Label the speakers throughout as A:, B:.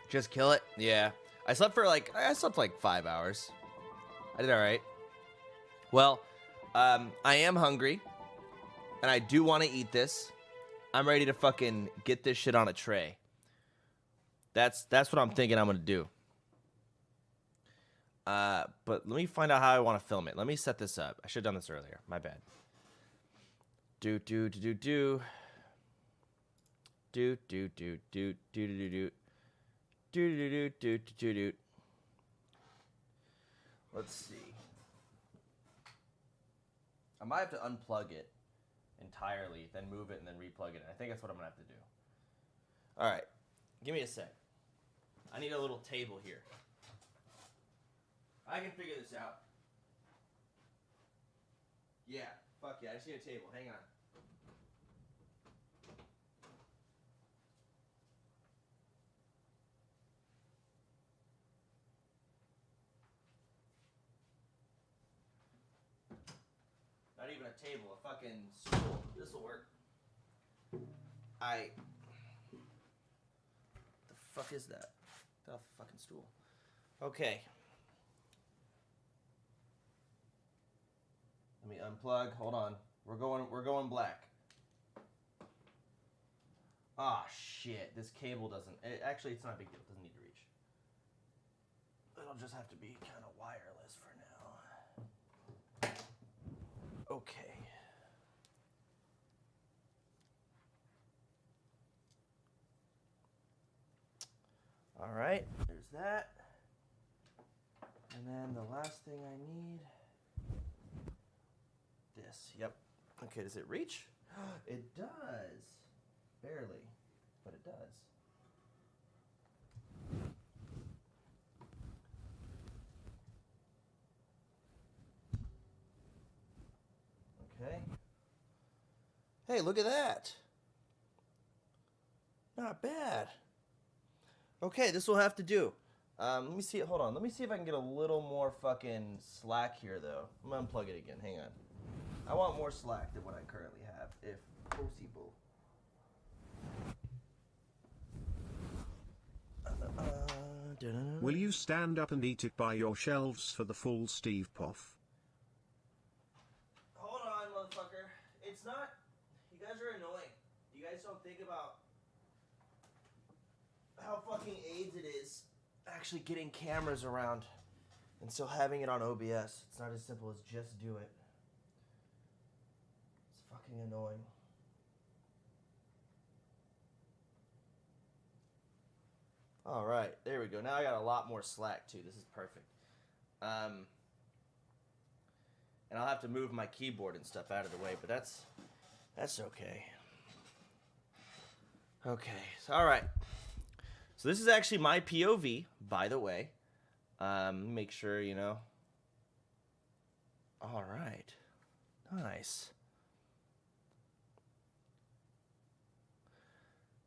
A: Just kill it? Yeah. I slept like 5 hours. I did all right. Well, I am hungry, and I do want to eat this. I'm ready to fucking get this shit on a tray. That's what I'm thinking I'm gonna do. But let me find out how I want to film it. Let me set this up. I should have done this earlier. My bad. Do. Let's see. I might have to unplug it entirely, then move it, and then replug it. I think that's what I'm gonna have to do. All right, give me a sec. I need a little table here. I can figure this out. Yeah, fuck yeah, I just need a table. Hang on. Not even a table, a fucking stool. This'll work. The fuck is that? Get off the fucking stool. Okay. Let me unplug. Hold on. We're going black. Ah, shit. This cable doesn't. Actually, it's not a big deal. It doesn't need to reach. It'll just have to be kind of wireless for now. Okay. All right. There's that. And then the last thing I need. This. Yep. Okay, does it reach? It does. Barely, but it does. Okay. Hey, look at that. Not bad. Okay, this will have to do. Let me see. Hold on. Let me see if I can get a little more fucking slack here, though. I'm gonna unplug it again. Hang on. I want more slack than what I currently have, if possible.
B: Will you stand up and eat it by yourselves for the full Steve Poff?
A: Hold on, motherfucker. It's not... You guys are annoying. You guys don't think about how fucking AIDS it is actually getting cameras around and still having it on OBS. It's not as simple as just do it. It's fucking annoying. All right, there we go. Now I got a lot more slack too. This is perfect. And I'll have to move my keyboard and stuff out of the way, but that's okay. Okay, so, all right. So this is actually my POV, by the way. Make sure, you know. All right. Nice.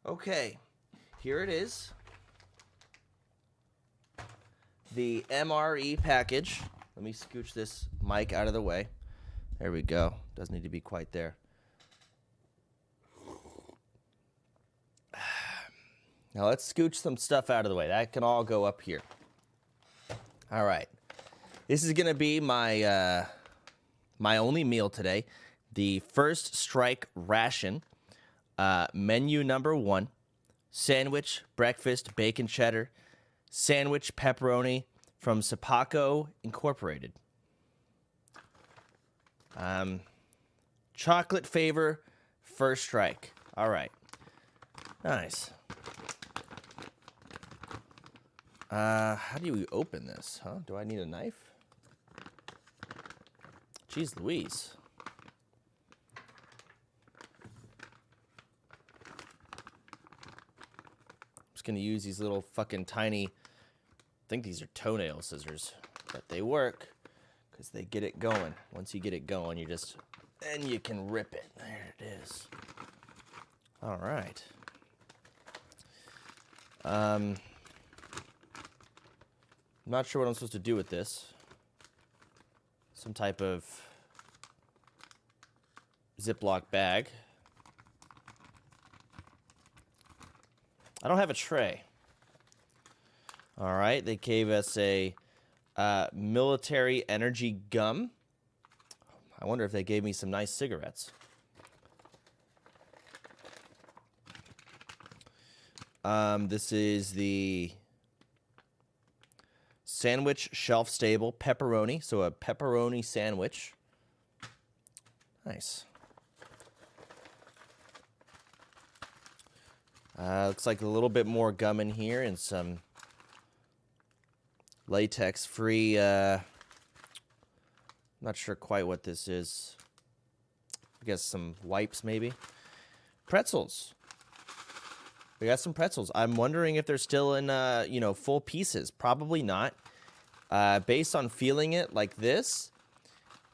A: Okay, here it is. The MRE package. Let me scooch this mic out of the way. There we go. Doesn't need to be quite there. Now let's scooch some stuff out of the way. That can all go up here. All right. This is going to be my my only meal today. The First Strike ration. Menu number 1. Sandwich, breakfast, bacon cheddar. Sandwich pepperoni from Sodapoppin Incorporated. Chocolate favor, First Strike. All right. Nice. How do we open this, huh? Do I need a knife? Jeez Louise. I'm just gonna use these little fucking tiny, I think these are toenail scissors, but they work because they get it going. Once you get it going, then you can rip it. There it is. All right. I'm not sure what I'm supposed to do with this. Some type of Ziploc bag. I don't have a tray. All right, they gave us a military energy gum. I wonder if they gave me some nice cigarettes. This is the sandwich shelf stable pepperoni. So a pepperoni sandwich. Nice. Looks like a little bit more gum in here and some latex-free, not sure quite what this is. I guess some wipes, maybe. Pretzels. We got some pretzels. I'm wondering if they're still in, full pieces. Probably not. Based on feeling it like this,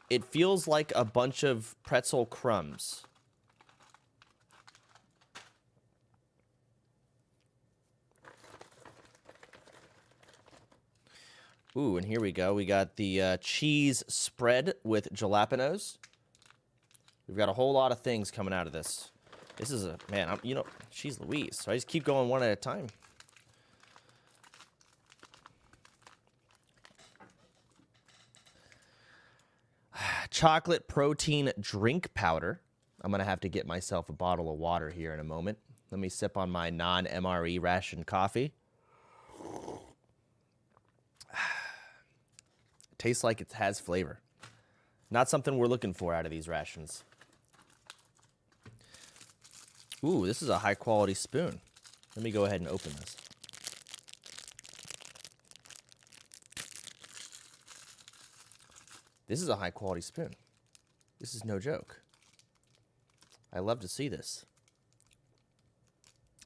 A: it feels like a bunch of pretzel crumbs. Ooh, and here we go. We got the cheese spread with jalapenos. We've got a whole lot of things coming out of this. This is a, man, she's Louise. So I just keep going one at a time. Chocolate protein drink powder. I'm going to have to get myself a bottle of water here in a moment. Let me sip on my non-MRE ration coffee. Tastes like it has flavor. Not something we're looking for out of these rations. Ooh, this is a high quality spoon. Let me go ahead and open this. This is a high quality spoon. This is no joke. I love to see this.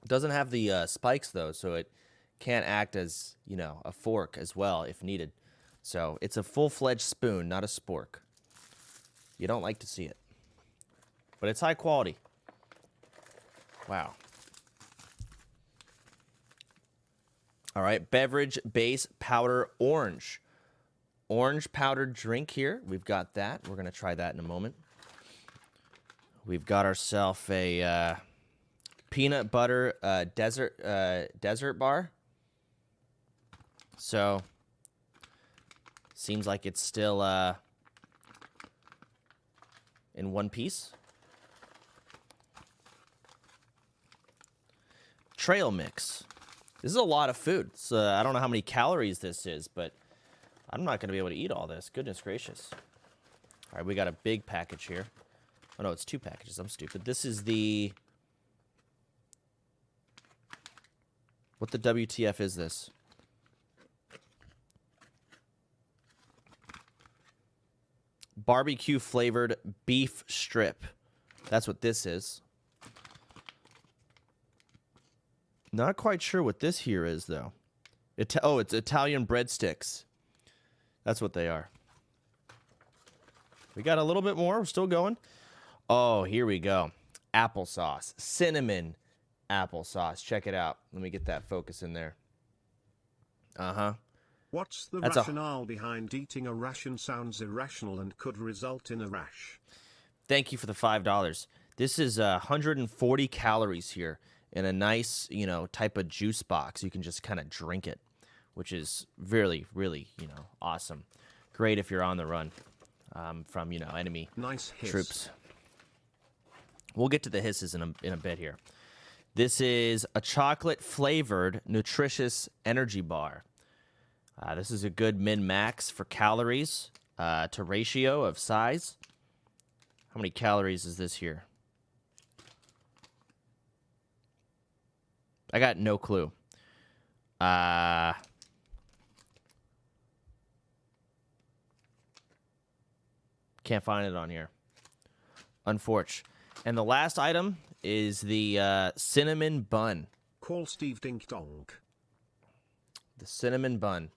A: It doesn't have the spikes though, so it can't act as, a fork as well if needed. So it's a full-fledged spoon, not a spork. You don't like to see it. But it's high quality. Wow. All right, beverage base powder orange. Orange powdered drink here. We've got that. We're going to try that in a moment. We've got ourselves a peanut butter desert bar. So seems like it's still in one piece. Trail mix. This is a lot of food. So I don't know how many calories this is, but I'm not going to be able to eat all this. Goodness gracious. All right, we got a big package here. Oh, no, it's 2 packages. I'm stupid. This is the... What the WTF is this? Barbecue flavored beef strip. That's what this is. Not quite sure what this here is, though. It's Italian breadsticks. That's what they are. We got a little bit more. We're still going. Oh, here we go. Applesauce. Cinnamon applesauce. Check it out. Let me get that focus in there. Uh-huh.
B: What's the rationale behind eating a ration? Sounds irrational and could result in a rash.
A: Thank you for the $5. This is 140 calories here in a nice, type of juice box. You can just kind of drink it, which is really, really, awesome. Great if you're on the run from, enemy troops. We'll get to the hisses in a bit here. This is a chocolate-flavored, nutritious energy bar. This is a good min-max for calories to ratio of size. How many calories is this here? I got no clue. Can't find it on here. Unfortunate. And the last item is the cinnamon bun.
B: Call Steve Dink Donk.
A: The cinnamon bun.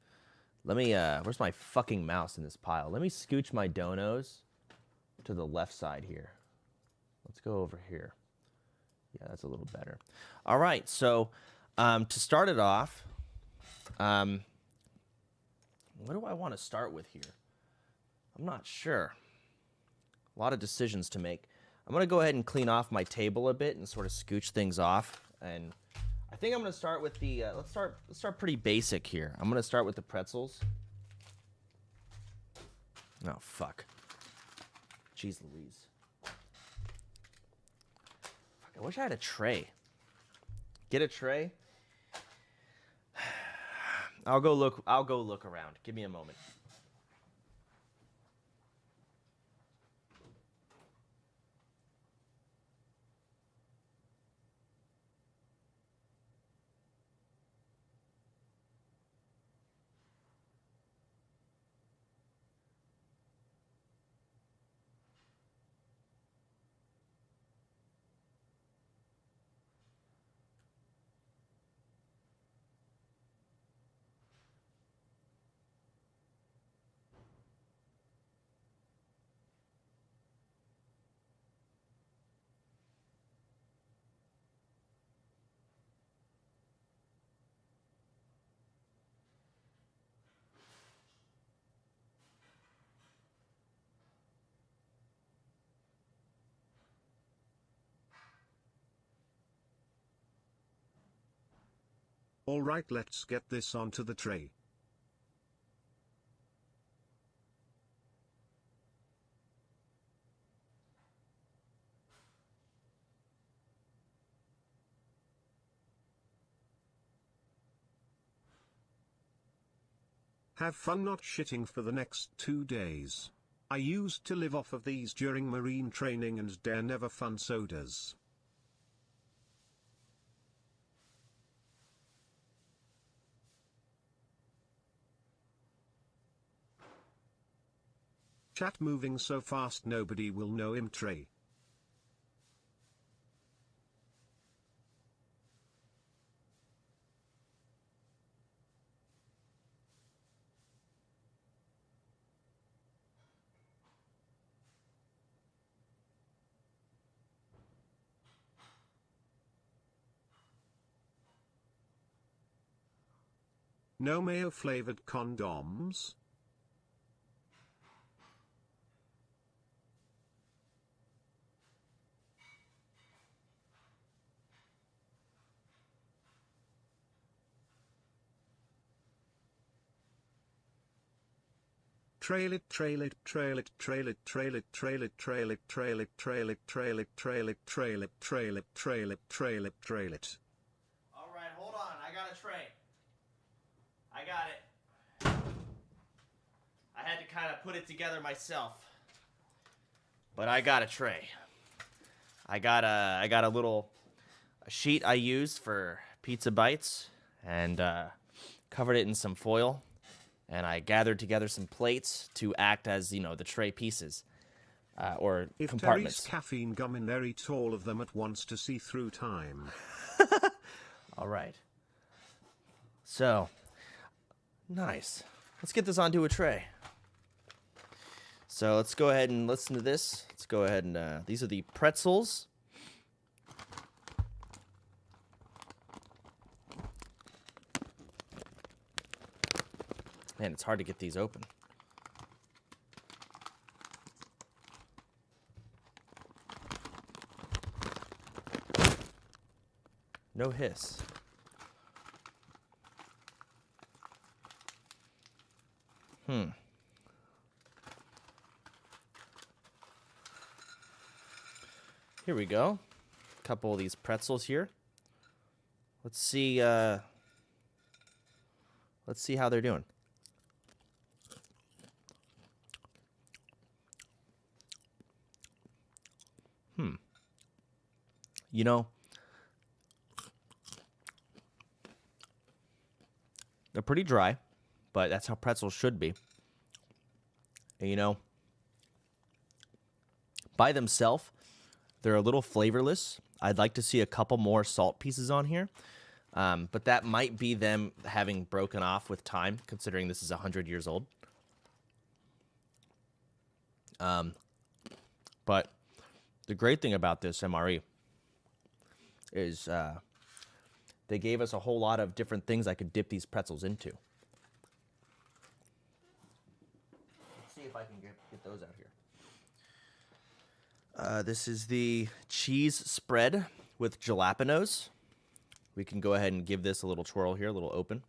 A: Let me, where's my fucking mouse in this pile? Let me scooch my donos to the left side here. Let's go over here. Yeah, that's a little better. All right, so to start it off, what do I want to start with here? I'm not sure. A lot of decisions to make. I'm going to go ahead and clean off my table a bit and sort of scooch things off. And I think I'm gonna start with the. Let's start pretty basic here. I'm gonna start with the pretzels. Oh fuck. Jeez Louise. Fuck, I wish I had a tray. Get a tray. I'll go look around. Give me a moment.
B: Alright, let's get this onto the tray. Have fun not shitting for the next 2 days. I used to live off of these during marine training and dare never fun sodas. Chat moving so fast nobody will know him. Tray. No mayo flavored condoms? Trail it, trail it, trail it, trail it, trail it, trail it, trail it, trail it, trail it, trail it, trail it, trail it, trail it, trail it, trail it, trail it.
A: All right, hold on. I got a tray. I got it. I had to kind of put it together myself, but I got a tray. I got a little sheet I used for pizza bites and covered it in some foil. And I gathered together some plates to act as, the tray pieces or
B: if
A: compartments.
B: Terry's caffeine gum in there, eat all of them at once to see through time.
A: All right. So, nice. Let's get this onto a tray. So let's go ahead and listen to this. Let's go ahead and, these are the pretzels. Man, it's hard to get these open. No hiss. Here we go. A couple of these pretzels here. Let's see how they're doing. They're pretty dry, but that's how pretzels should be. And, by themselves, they're a little flavorless. I'd like to see a couple more salt pieces on here, but that might be them having broken off with time, considering this is 100 years old. But the great thing about this MRE is they gave us a whole lot of different things I could dip these pretzels into. Let's see if I can get those out here. This is the cheese spread with jalapenos. we can go ahead and give this a little twirl here, a little open.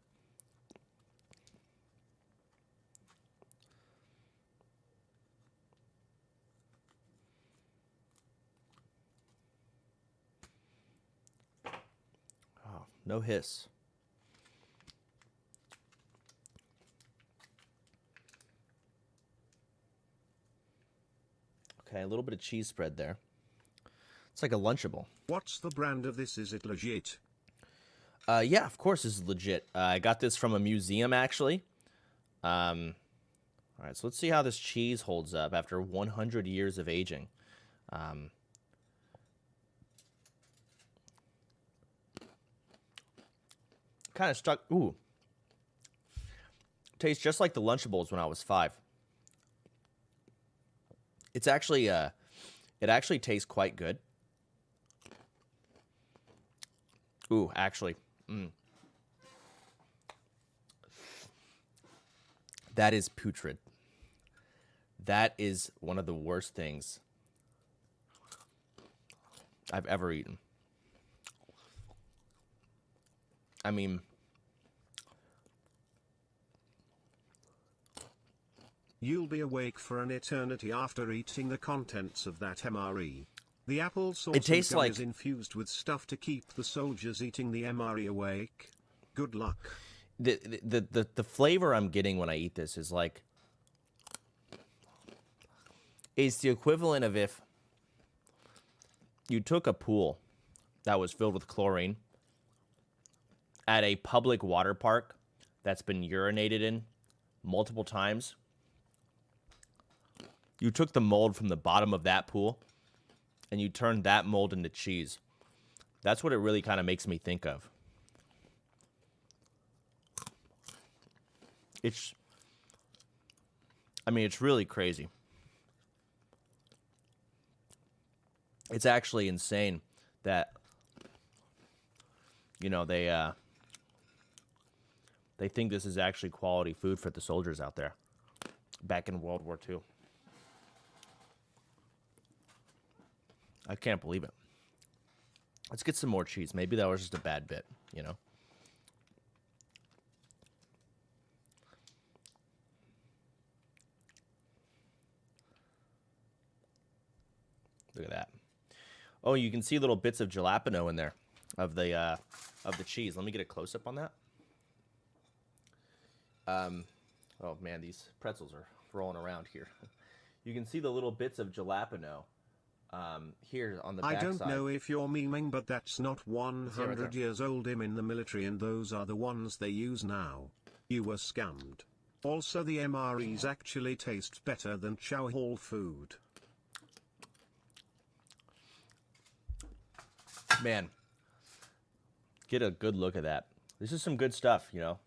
A: Oh, no hiss. Okay, a little bit of cheese spread there. It's like a Lunchable.
B: What's the brand of this? Is it legit?
A: Yeah, of course this is legit. I got this from a museum, actually. All right, so let's see how this cheese holds up after 100 years of aging. Kind of stuck. Ooh. Tastes just like the Lunchables when I was 5. It's actually, it actually tastes quite good. Ooh, actually. That is putrid. That is one of the worst things I've ever eaten. I mean,
B: you'll be awake for an eternity after eating the contents of that MRE. The apple sauce
A: tastes like
B: is infused with stuff to keep the soldiers eating the MRE awake. Good luck.
A: the flavor I'm getting when I eat this is like, it's the equivalent of if you took a pool that was filled with chlorine at a public water park that's been urinated in multiple times. You took the mold from the bottom of that pool and you turned that mold into cheese. That's what it really kind of makes me think of. It's really crazy. It's actually insane that, you know, they think this is actually quality food for the soldiers out there back in World War II. I can't believe it. Let's get some more cheese. Maybe that was just a bad bit, you know? Look at that. Oh, you can see little bits of jalapeno in there of the cheese. Let me get a close-up on that. Oh, man, these pretzels are rolling around here. You can see the little bits of jalapeno here on the back
B: I don't
A: side.
B: know if you're memeing, but that's not 100
A: right
B: years old. Him in the military, and those are the ones they use now. You were scammed. Also, the MREs actually taste better than chow hall food.
A: Man, get a good look at that. This is some good stuff, you know.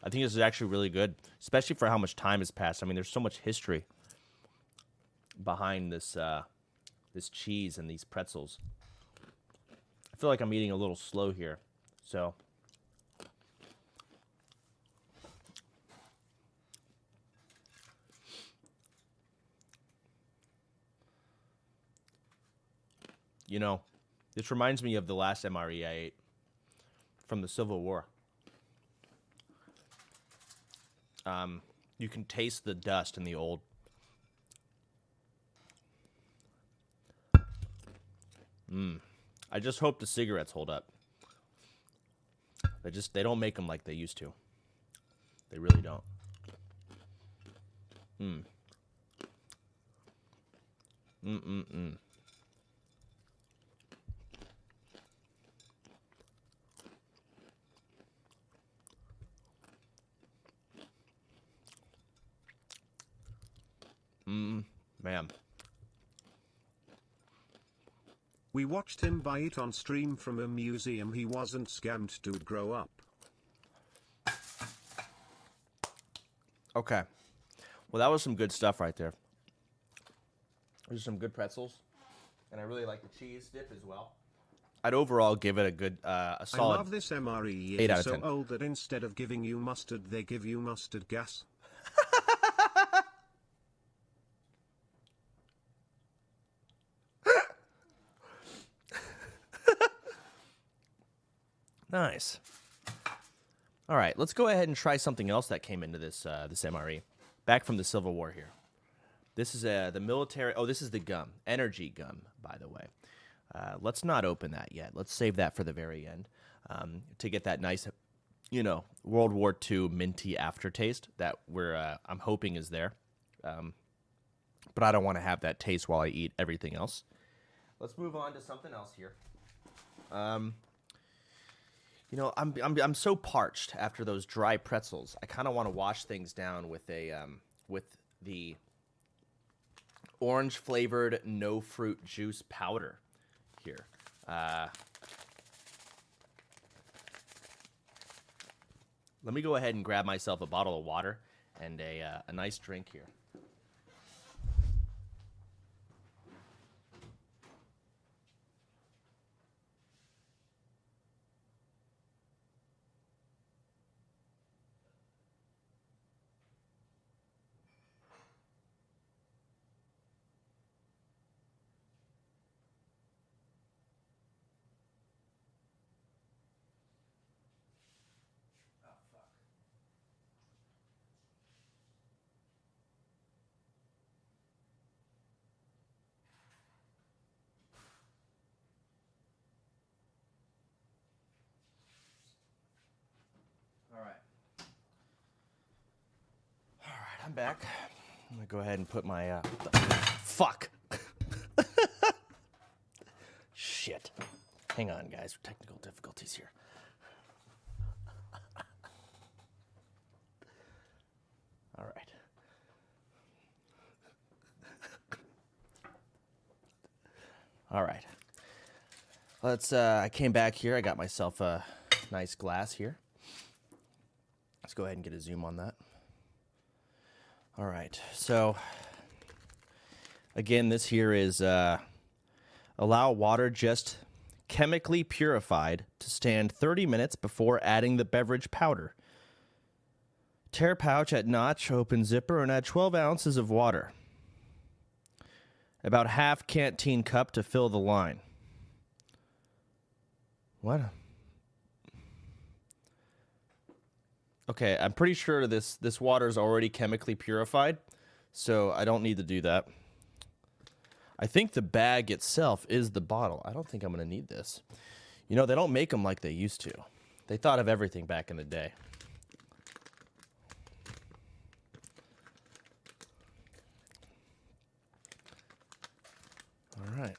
A: I think this is actually really good, especially for how much time has passed. I mean, there's so much history behind this this cheese and these pretzels. I feel like I'm eating a little slow here, so you know, this reminds me of the last MRE I ate from the Civil War. You can taste the dust in the old. I just hope the cigarettes hold up. They don't make them like they used to. They really don't. Man.
B: We watched him buy it on stream from a museum. He wasn't scammed to grow up.
A: Okay. Well, that was some good stuff right there. There's some good pretzels. And I really like the cheese dip as well. I'd overall give it a good, a solid
B: I love this MRE.
A: 8 out
B: It's
A: of
B: so
A: 10.
B: old that instead of giving you mustard, they give you mustard gas.
A: Nice. All right, let's go ahead and try something else that came into this this MRE. Back from the Civil War here. This is the military. Oh, this is the gum. Energy gum, by the way. Let's not open that yet. Let's save that for the very end to get that nice, you know, World War II minty aftertaste that I'm hoping is there. But I don't want to have that taste while I eat everything else. Let's move on to something else here. You know, I'm so parched after those dry pretzels. I kind of want to wash things down with the orange flavored no fruit juice powder here. Let me go ahead and grab myself a bottle of water and a nice drink here. All right, I'm back. I'm gonna go ahead and put my fuck. Shit. Hang on, guys. Technical difficulties here. All right. All right. Let's. I came back here. I got myself a nice glass here. Let's go ahead and get a zoom on that. All right. So, again, this here is allow water just chemically purified to stand 30 minutes before adding the beverage powder. Tear pouch at notch, open zipper, and add 12 ounces of water. About half canteen cup to fill the line. What? Okay, I'm pretty sure this water is already chemically purified, so I don't need to do that. I think the bag itself is the bottle. I don't think I'm going to need this. You know, they don't make them like they used to. They thought of everything back in the day. All right.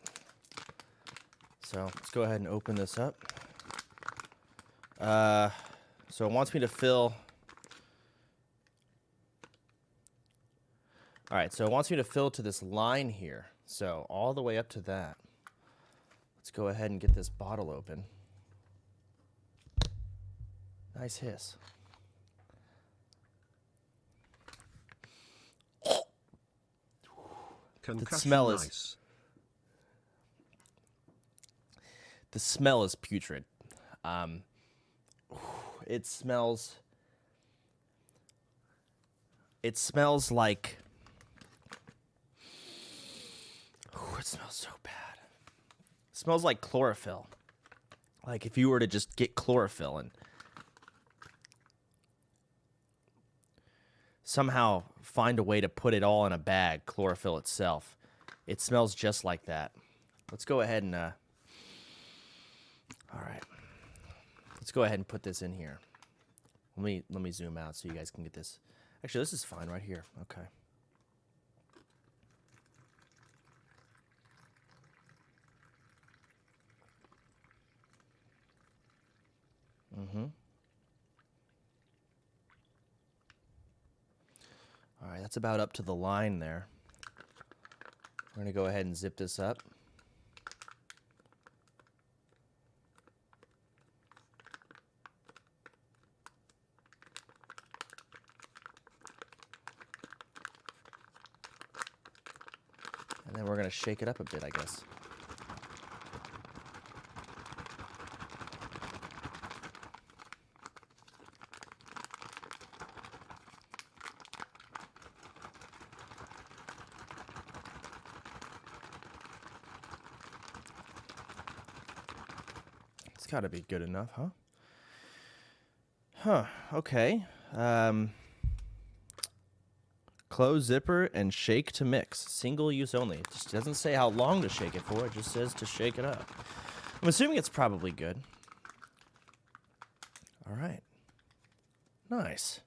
A: So let's go ahead and open this up. So it wants me to fill. All right, so it wants me to fill to this line here. So all the way up to that. Let's go ahead and get this bottle open. Nice hiss. The smell is
B: nice.
A: The smell is putrid. It smells like. It smells so bad. It smells like chlorophyll. Like if you were to just get chlorophyll and somehow find a way to put it all in a bag, chlorophyll itself. It smells just like that. Let's go ahead and all right. Let's go ahead and put this in here. Let me zoom out so you guys can get this. Actually, this is fine right here. Okay. All right, that's about up to the line there. We're going to go ahead and zip this up. And then we're going to shake it up a bit, I guess. It's got to be good enough, huh? Okay. Close zipper and shake to mix. Single use only. It just doesn't say how long to shake it for. It just says to shake it up. I'm assuming it's probably good. All right. Nice.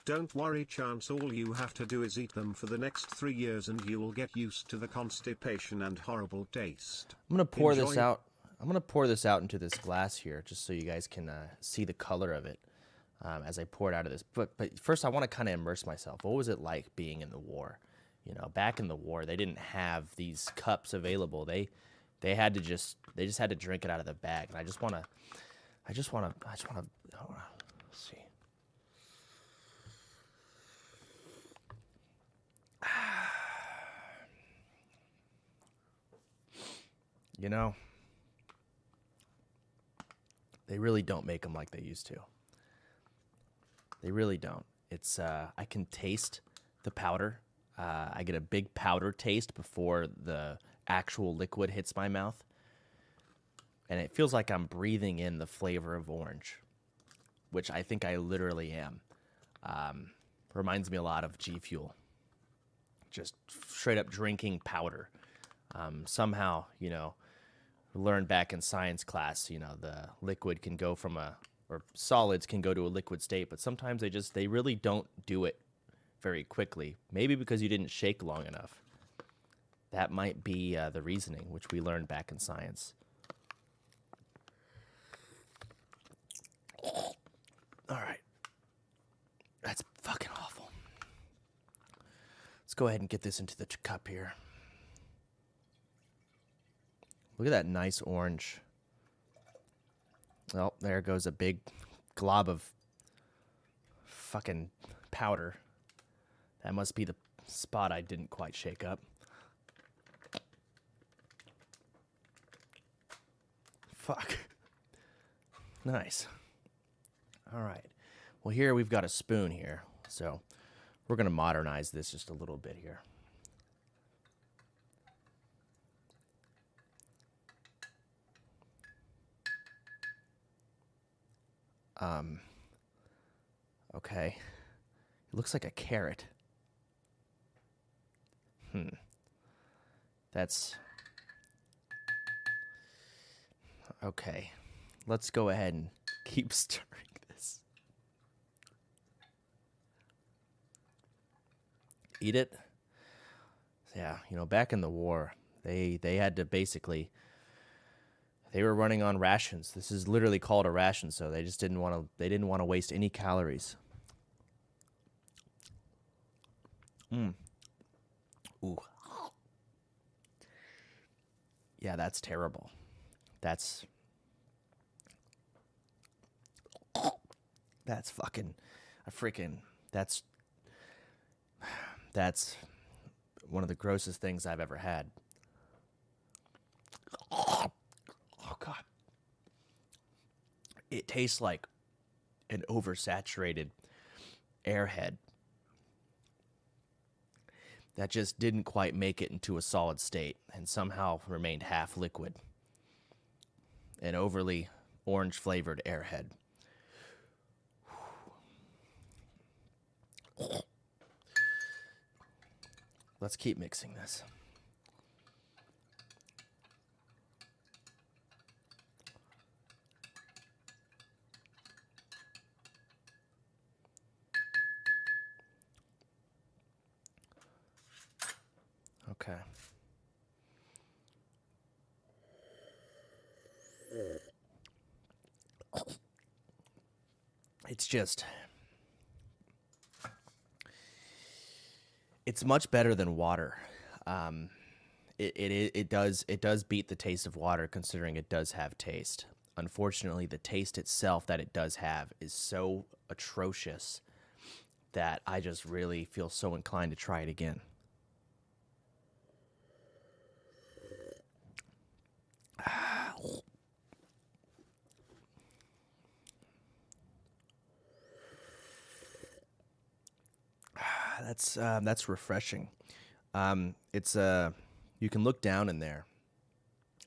B: Don't worry, Chance, all you have to do is eat them for the next 3 years and you will get used to the constipation and horrible taste.
A: I'm going to pour this out. I'm going to pour this out into this glass here just so you guys can see the color of it as I pour it out of this. But first I want to kind of immerse myself. What was it like being in the war? You know, back in the war, they didn't have these cups available. They just had to drink it out of the bag. And I just want to let's see. You know, they really don't make them like they used to. They really don't. It's I can taste the powder. I get a big powder taste before the actual liquid hits my mouth. And it feels like I'm breathing in the flavor of orange, which I think I literally am. Reminds me a lot of G Fuel. Just straight up drinking powder. Somehow, you know, learned back in science class, you know, the liquid can go from or solids can go to a liquid state, but sometimes they really don't do it very quickly. Maybe because you didn't shake long enough. That might be the reasoning, which we learned back in science. All right. That's fucking awful. Let's go ahead and get this into the cup here. Look at that nice orange. Well, there goes a big glob of fucking powder. That must be the spot I didn't quite shake up. Fuck. Nice. All right. Well, here we've got a spoon here. So we're going to modernize this just a little bit here. Okay. It looks like a carrot. That's... Okay. Let's go ahead and keep stirring this. Eat it? Yeah, you know, back in the war, they had to basically... They were running on rations. This is literally called a ration, so they just didn't want to waste any calories. Ooh. Yeah, that's that's one of the grossest things I've ever had. Oh God. It tastes like an oversaturated airhead that just didn't quite make it into a solid state and somehow remained half liquid. An overly orange flavored airhead. Let's keep mixing this. Okay. It's just... It's much better than water. It does beat the taste of water, considering it does have taste. Unfortunately, the taste itself that it does have is so atrocious that I just really feel so inclined to try it again. That's refreshing. It's you can look down in there,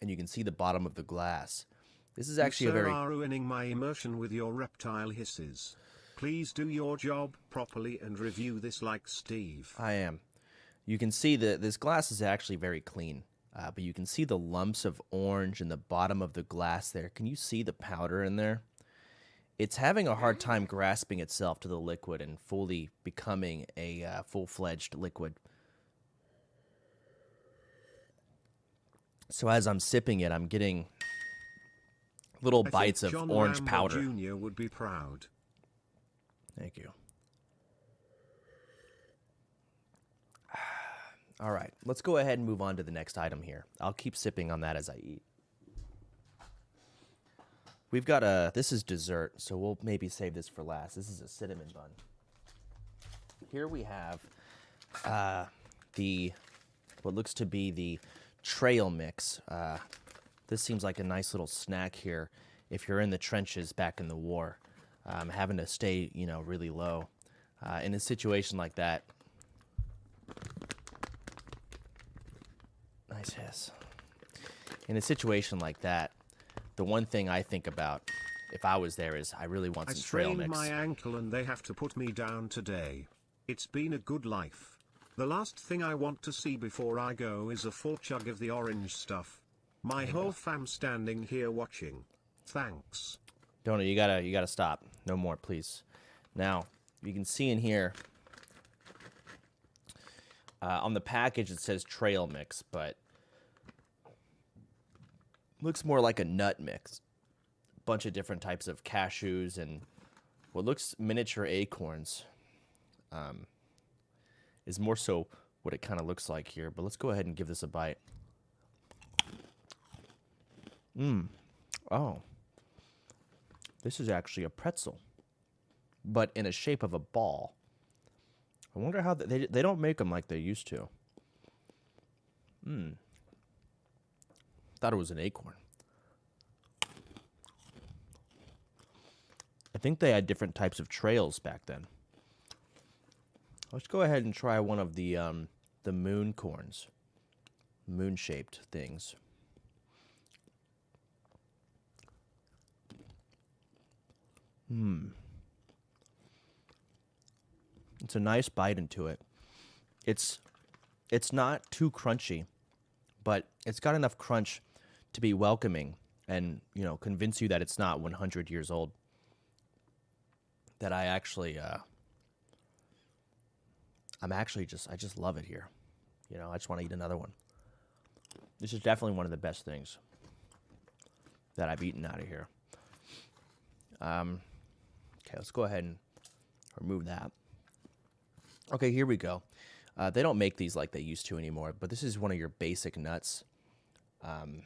A: and you can see the bottom of the glass, This is actually
B: you,
A: a
B: sir,
A: very...
B: are ruining my immersion with your reptile hisses. Please do your job properly and review this like Steve.
A: I am. You can see that this glass is actually very clean, but you can see the lumps of orange in the bottom of the glass there. Can you see the powder in there? It's having a hard time grasping itself to the liquid and fully becoming a full-fledged liquid. So as I'm sipping it, I'm getting little bites of
B: John
A: orange
B: Rambo
A: powder.
B: Jr. would be proud.
A: Thank you. All right, let's go ahead and move on to the next item here. I'll keep sipping on that as I eat. We've got this is dessert, so we'll maybe save this for last. This is a cinnamon bun. Here we have what looks to be the trail mix. This seems like a nice little snack here if you're in the trenches back in the war, having to stay, really low. In a situation like that, nice hiss. In a situation like that, the one thing I think about if I was there is I really want some trail mix.
B: I sprained my ankle and they have to put me down today. It's been a good life. The last thing I want to see before I go is a full chug of the orange stuff. My whole fam standing here watching. Thanks.
A: Donut, you gotta stop. No more, please. Now, you can see in here, on the package it says trail mix, but looks more like a nut mix. Bunch of different types of cashews and what looks miniature acorns. Is more so what it kind of looks like here, but let's go ahead and give this a bite. Oh. This is actually a pretzel, but in a shape of a ball. I wonder how they don't make them like they used to. Thought it was an acorn. I think they had different types of trails back then. Let's go ahead and try one of the moon corns, moon-shaped things. It's a nice bite into it. It's not too crunchy, but it's got enough crunch to be welcoming and, convince you that it's not 100 years old. That I just love it here. I just want to eat another one. This is definitely one of the best things that I've eaten out of here. Okay, let's go ahead and remove that. Okay, here we go. They don't make these like they used to anymore, but this is one of your basic nuts. Kind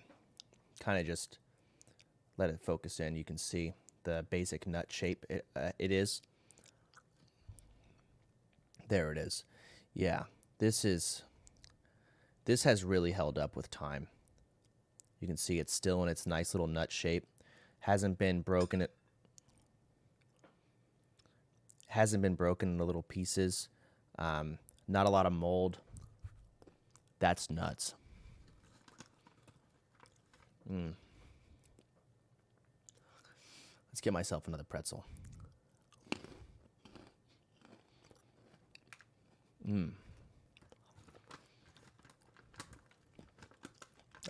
A: of just let it focus in. You can see the basic nut shape it is. There it is. Yeah, this has really held up with time. You can see it's still in its nice little nut shape. Hasn't been broken into little pieces. Not a lot of mold. That's nuts. Let's get myself another pretzel.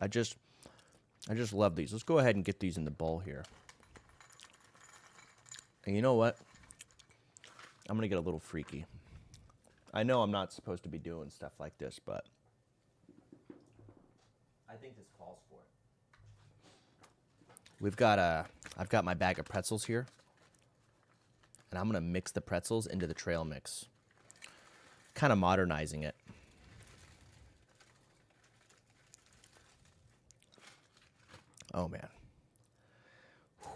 A: I just love these. Let's go ahead and get these in the bowl here. And you know what? I'm gonna get a little freaky. I know I'm not supposed to be doing stuff like this, but I think this calls for it. I've got my bag of pretzels here, and I'm gonna mix the pretzels into the trail mix. Kind of modernizing it. Oh man. Whew.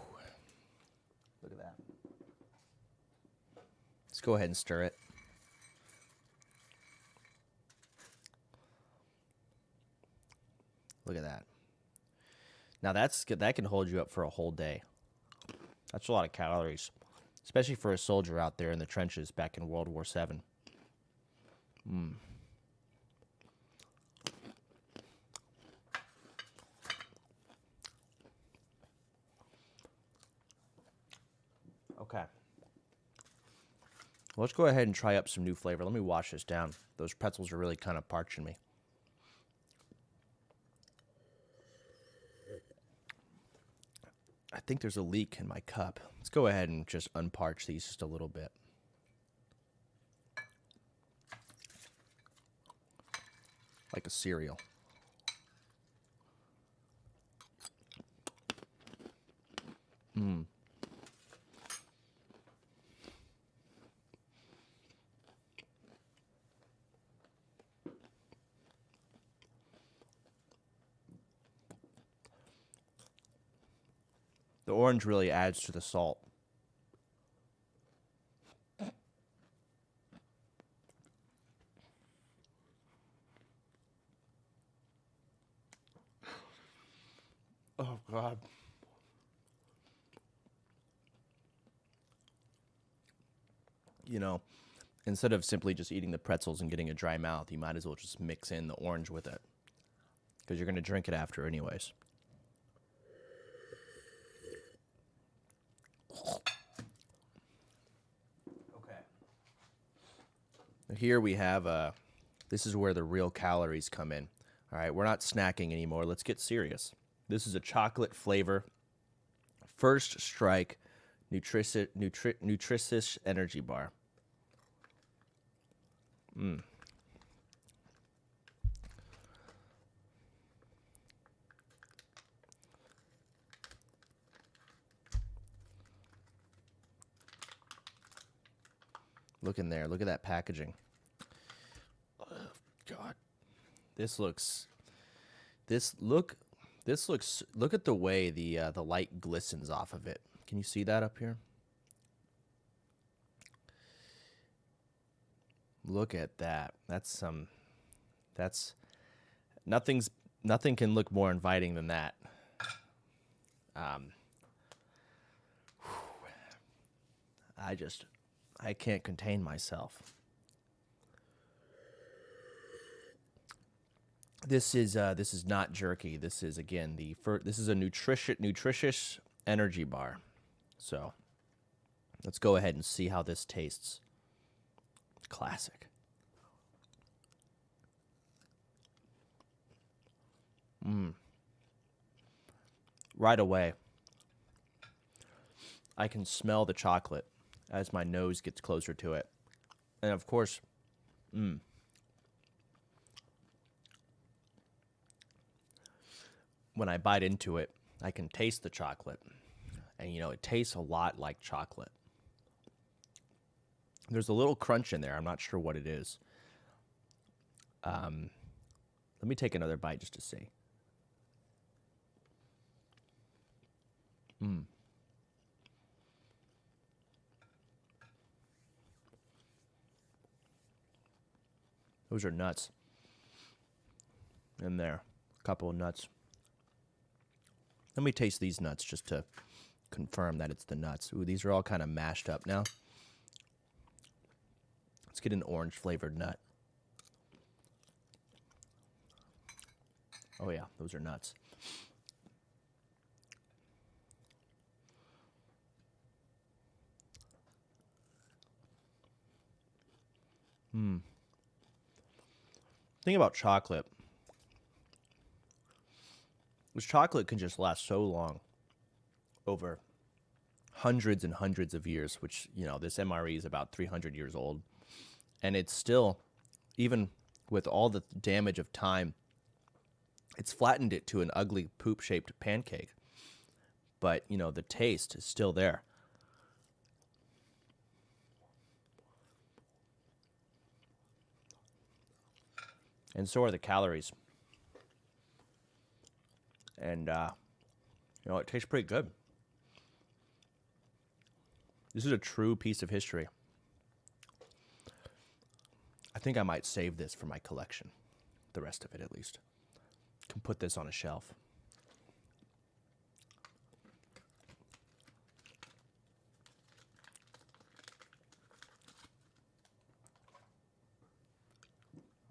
A: Look at that. Let's go ahead and stir it. Look at that. Now that can hold you up for a whole day. That's a lot of calories, especially for a soldier out there in the trenches back in World War VII. Okay. Let's go ahead and try up some new flavor. Let me wash this down. Those pretzels are really kind of parching me. I think there's a leak in my cup. Let's go ahead and just unparch these just a little bit. Like a cereal. Mmm. The orange really adds to the salt. Oh, God. You know, instead of simply just eating the pretzels and getting a dry mouth, you might as well just mix in the orange with it. Because you're going to drink it after anyways. Okay. Here we have, this is where the real calories come in. All right, we're not snacking anymore. Let's get serious. This is a chocolate flavor, First Strike nutritious energy bar. Mmm. Look in there. Look at that packaging. Oh, God. Look at the way the light glistens off of it. Can you see that up here? Look at that. Nothing can look more inviting than that. I can't contain myself. This is not jerky. This is again this is a nutritious energy bar. So let's go ahead and see how this tastes. Classic. Right away, I can smell the chocolate as my nose gets closer to it. And of course, when I bite into it, I can taste the chocolate. And, it tastes a lot like chocolate. There's a little crunch in there. I'm not sure what it is. Let me take another bite just to see. Those are nuts. In there. A couple of nuts. Let me taste these nuts just to confirm that it's the nuts. Ooh, these are all kind of mashed up now. Let's get an orange flavored nut. Oh yeah, those are nuts. Thing about chocolate is chocolate can just last so long, over hundreds and hundreds of years, which, this MRE is about 300 years old. And it's still, even with all the damage of time, it's flattened it to an ugly poop-shaped pancake. But, the taste is still there. And so are the calories. And, it tastes pretty good. This is a true piece of history. I think I might save this for my collection. The rest of it, at least. Can put this on a shelf.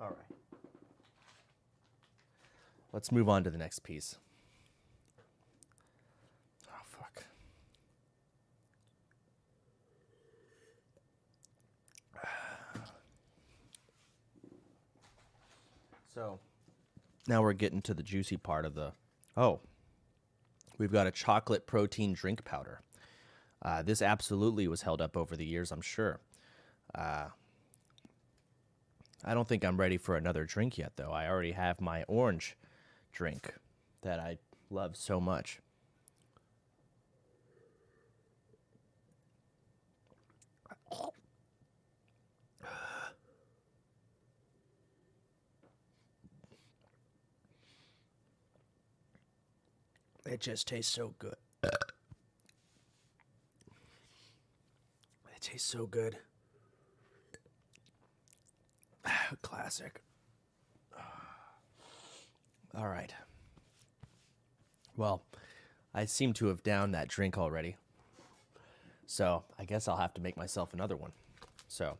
A: All right. Let's move on to the next piece. Oh, fuck. So now we're getting to the juicy part of the... Oh, we've got a chocolate protein drink powder. This absolutely was held up over the years, I'm sure. I don't think I'm ready for another drink yet, though. I already have my orange drink that I love so much. It just tastes so good. It tastes so good. Classic. All right. Well, I seem to have downed that drink already. So I guess I'll have to make myself another one. So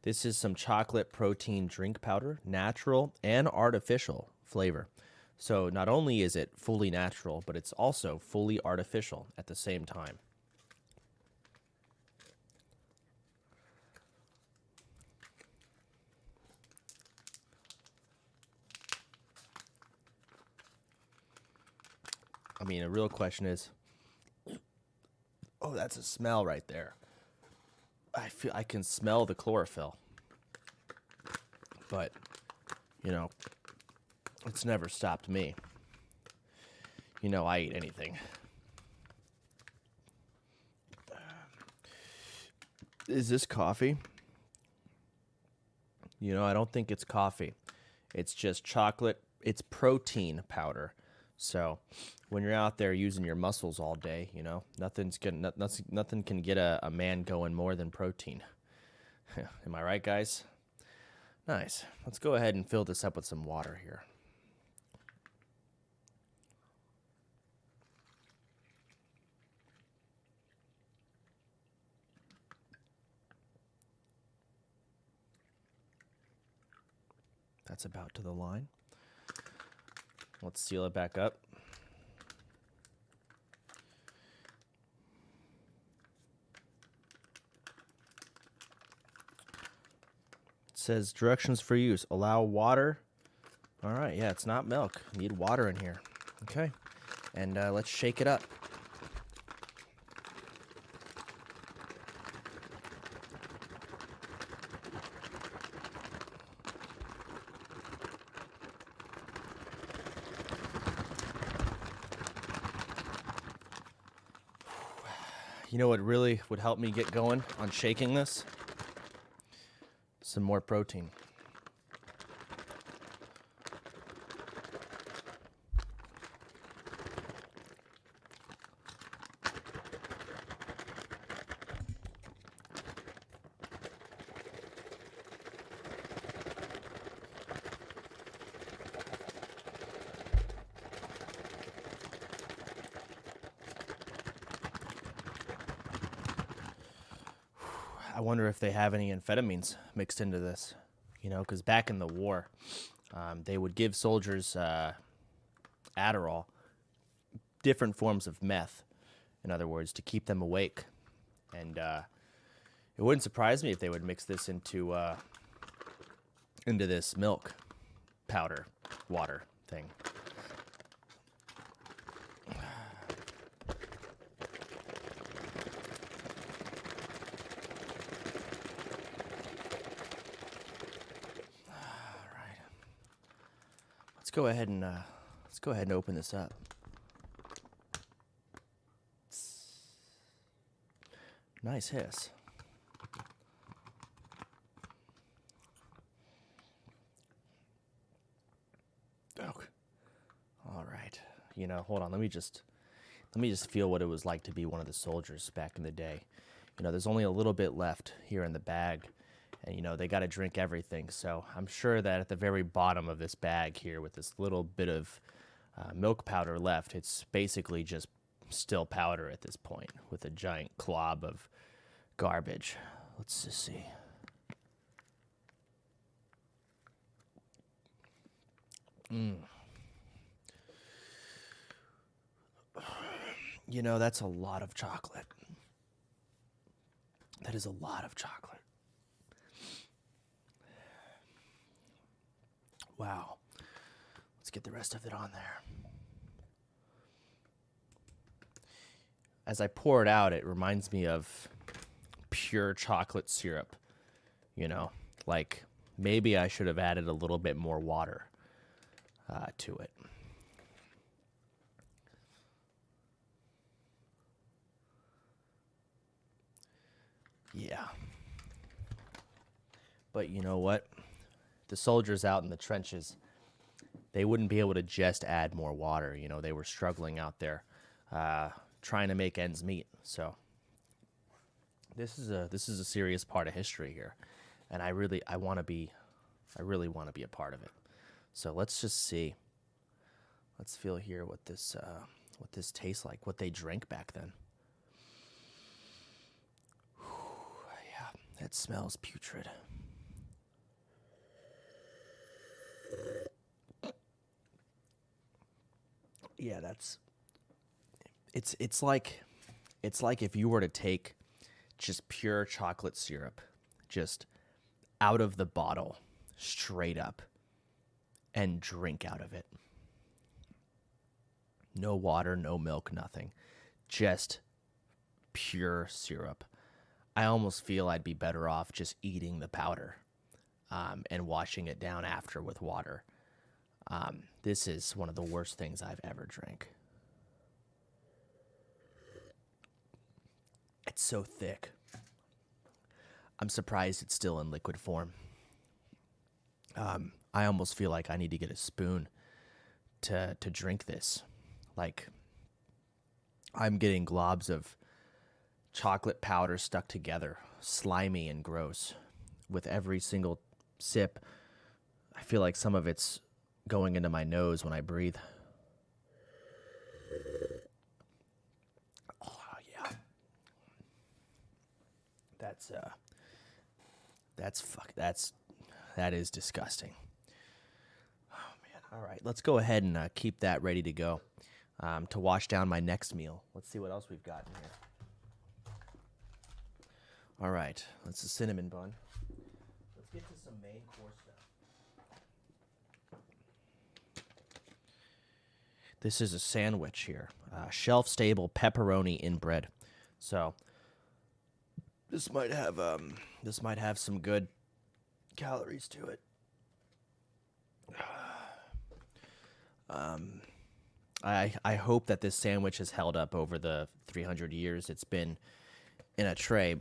A: this is some chocolate protein drink powder, natural and artificial flavor. So not only is it fully natural, but it's also fully artificial at the same time. I mean, a real question is, oh, that's a smell right there. I feel I can smell the chlorophyll. But, you know, it's never stopped me. You know, I eat anything. Is this coffee? You know, I don't think it's coffee. It's just chocolate. It's protein powder. So when you're out there using your muscles all day, you know, nothing can get a man going more than protein. Am I right, guys? Nice. Let's go ahead and fill this up with some water here. That's about to the line. Let's seal it back up. It says directions for use. Allow water. All right, yeah, it's not milk. Need water in here. Okay, and let's shake it up. You know what really would help me get going on shaking this? Some more protein. I wonder if they have any amphetamines mixed into this, you know, because back in the war, they would give soldiers Adderall, different forms of meth, in other words, to keep them awake. And it wouldn't surprise me if they would mix this into this milk powder water thing. Let's go ahead and open this up. Nice hiss. Oh. All right. You know, hold on. Let me just feel what it was like to be one of the soldiers back in the day. You know, there's only a little bit left here in the bag. And, you know, they got to drink everything. So I'm sure that at the very bottom of this bag here with this little bit of milk powder left, it's basically just still powder at this point with a giant clob of garbage. Let's just see. You know, that's a lot of chocolate. That is a lot of chocolate. Wow. get the rest of it on there. As I pour it out, it reminds me of pure chocolate syrup. You know, like maybe I should have added a little bit more water to it. Yeah. But you know what? The soldiers out in the trenches, they wouldn't be able to just add more water. You know, they were struggling out there, trying to make ends meet. So this is a serious part of history here, and I really want to be a part of it. So let's just see. Let's feel here what this tastes like, what they drank back then. Yeah, it smells putrid. Yeah, it's like if you were to take just pure chocolate syrup, just out of the bottle, straight up, and drink out of it. No water, no milk, nothing. Just pure syrup. I almost feel I'd be better off just eating the powder and washing it down after with water. This is one of the worst things I've ever drank. It's so thick. I'm surprised it's still in liquid form. I almost feel like I need to get a spoon to drink this. Like, I'm getting globs of chocolate powder stuck together, slimy and gross. With every single sip, I feel like some of it's going into my nose when I breathe. Oh, yeah. That is disgusting. Oh, man. All right, let's go ahead and keep that ready to go to wash down my next meal. Let's see what else we've got in here. All right, that's the cinnamon bun. Let's get to some main course stuff. This is a sandwich here, shelf-stable pepperoni in bread. So this might have some good calories to it. I hope that this sandwich has held up over the 300 years it's been in a tray,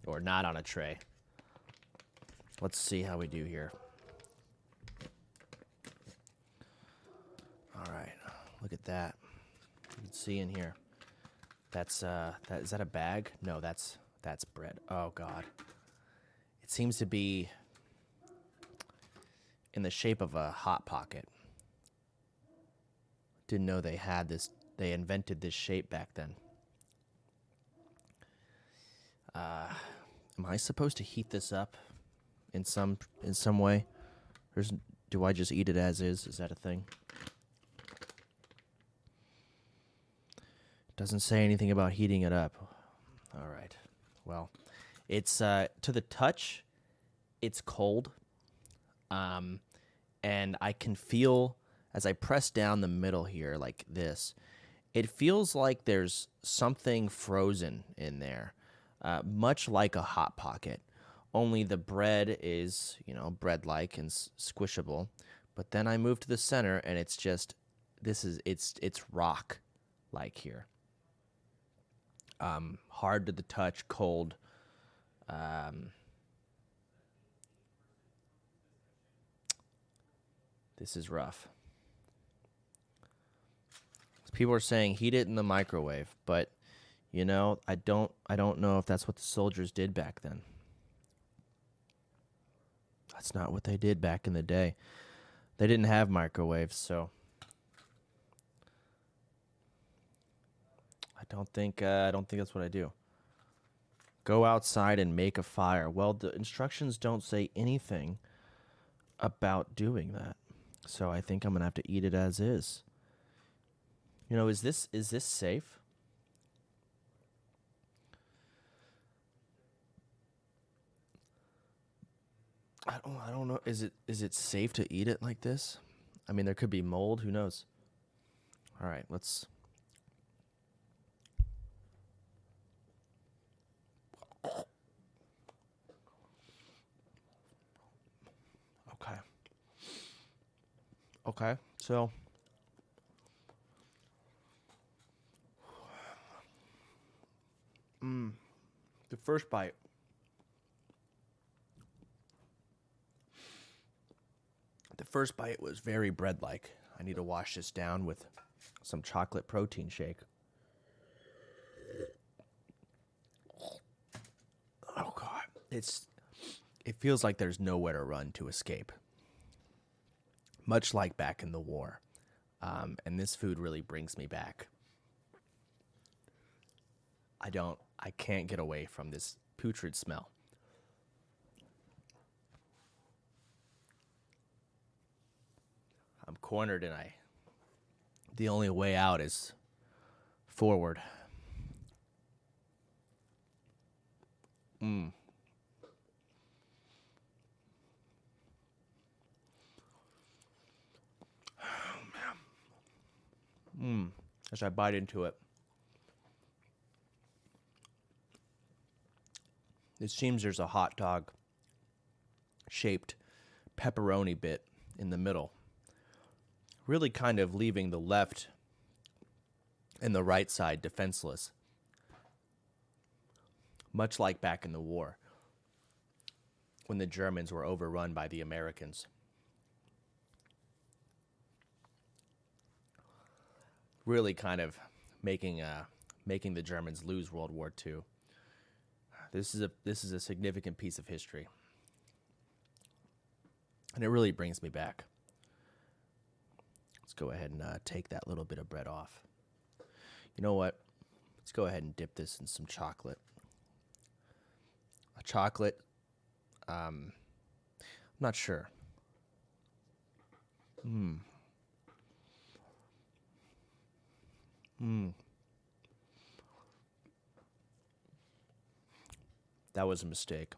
A: or not on a tray. Let's see how we do here. All right, look at that. You can see in here. Is that a bag? No, that's bread. Oh God. It seems to be in the shape of a Hot Pocket. Didn't know they had this. They invented this shape back then. Am I supposed to heat this up in some way? Do I just eat it as is? Is that a thing? Doesn't say anything about heating it up. All right. Well, it's to the touch, it's cold. And I can feel as I press down the middle here like this, it feels like there's something frozen in there, much like a Hot Pocket. Only the bread is, bread-like and squishable. But then I move to the center, and it's just, it's rock-like here. Hard to the touch, cold. This is rough. People are saying heat it in the microwave, but I don't know if that's what the soldiers did back then. That's not what they did back in the day. They didn't have microwaves, so I don't think that's what I do. Go outside and make a fire. Well, the instructions don't say anything about doing that. So I think I'm going to have to eat it as is. Is this safe? I don't know. Is it safe to eat it like this? I mean, there could be mold. Who knows? All right, let's... Okay. Okay, so... The first bite. The first bite was very bread-like. I need to wash this down with some chocolate protein shake. Oh God, it feels like there's nowhere to run to escape. Much like back in the war, and this food really brings me back. I can't get away from this putrid smell. I'm cornered, and the only way out is forward. As I bite into it. It seems there's a hot dog shaped pepperoni bit in the middle, really kind of leaving the left and the right side defenseless, much like back in the war when the Germans were overrun by the Americans. Really kind of making the Germans lose World War II. This is a significant piece of history, and it really brings me back. Let's go ahead and take that little bit of bread off. You know what? Let's go ahead and dip this in some chocolate. A chocolate, I'm not sure. That was a mistake.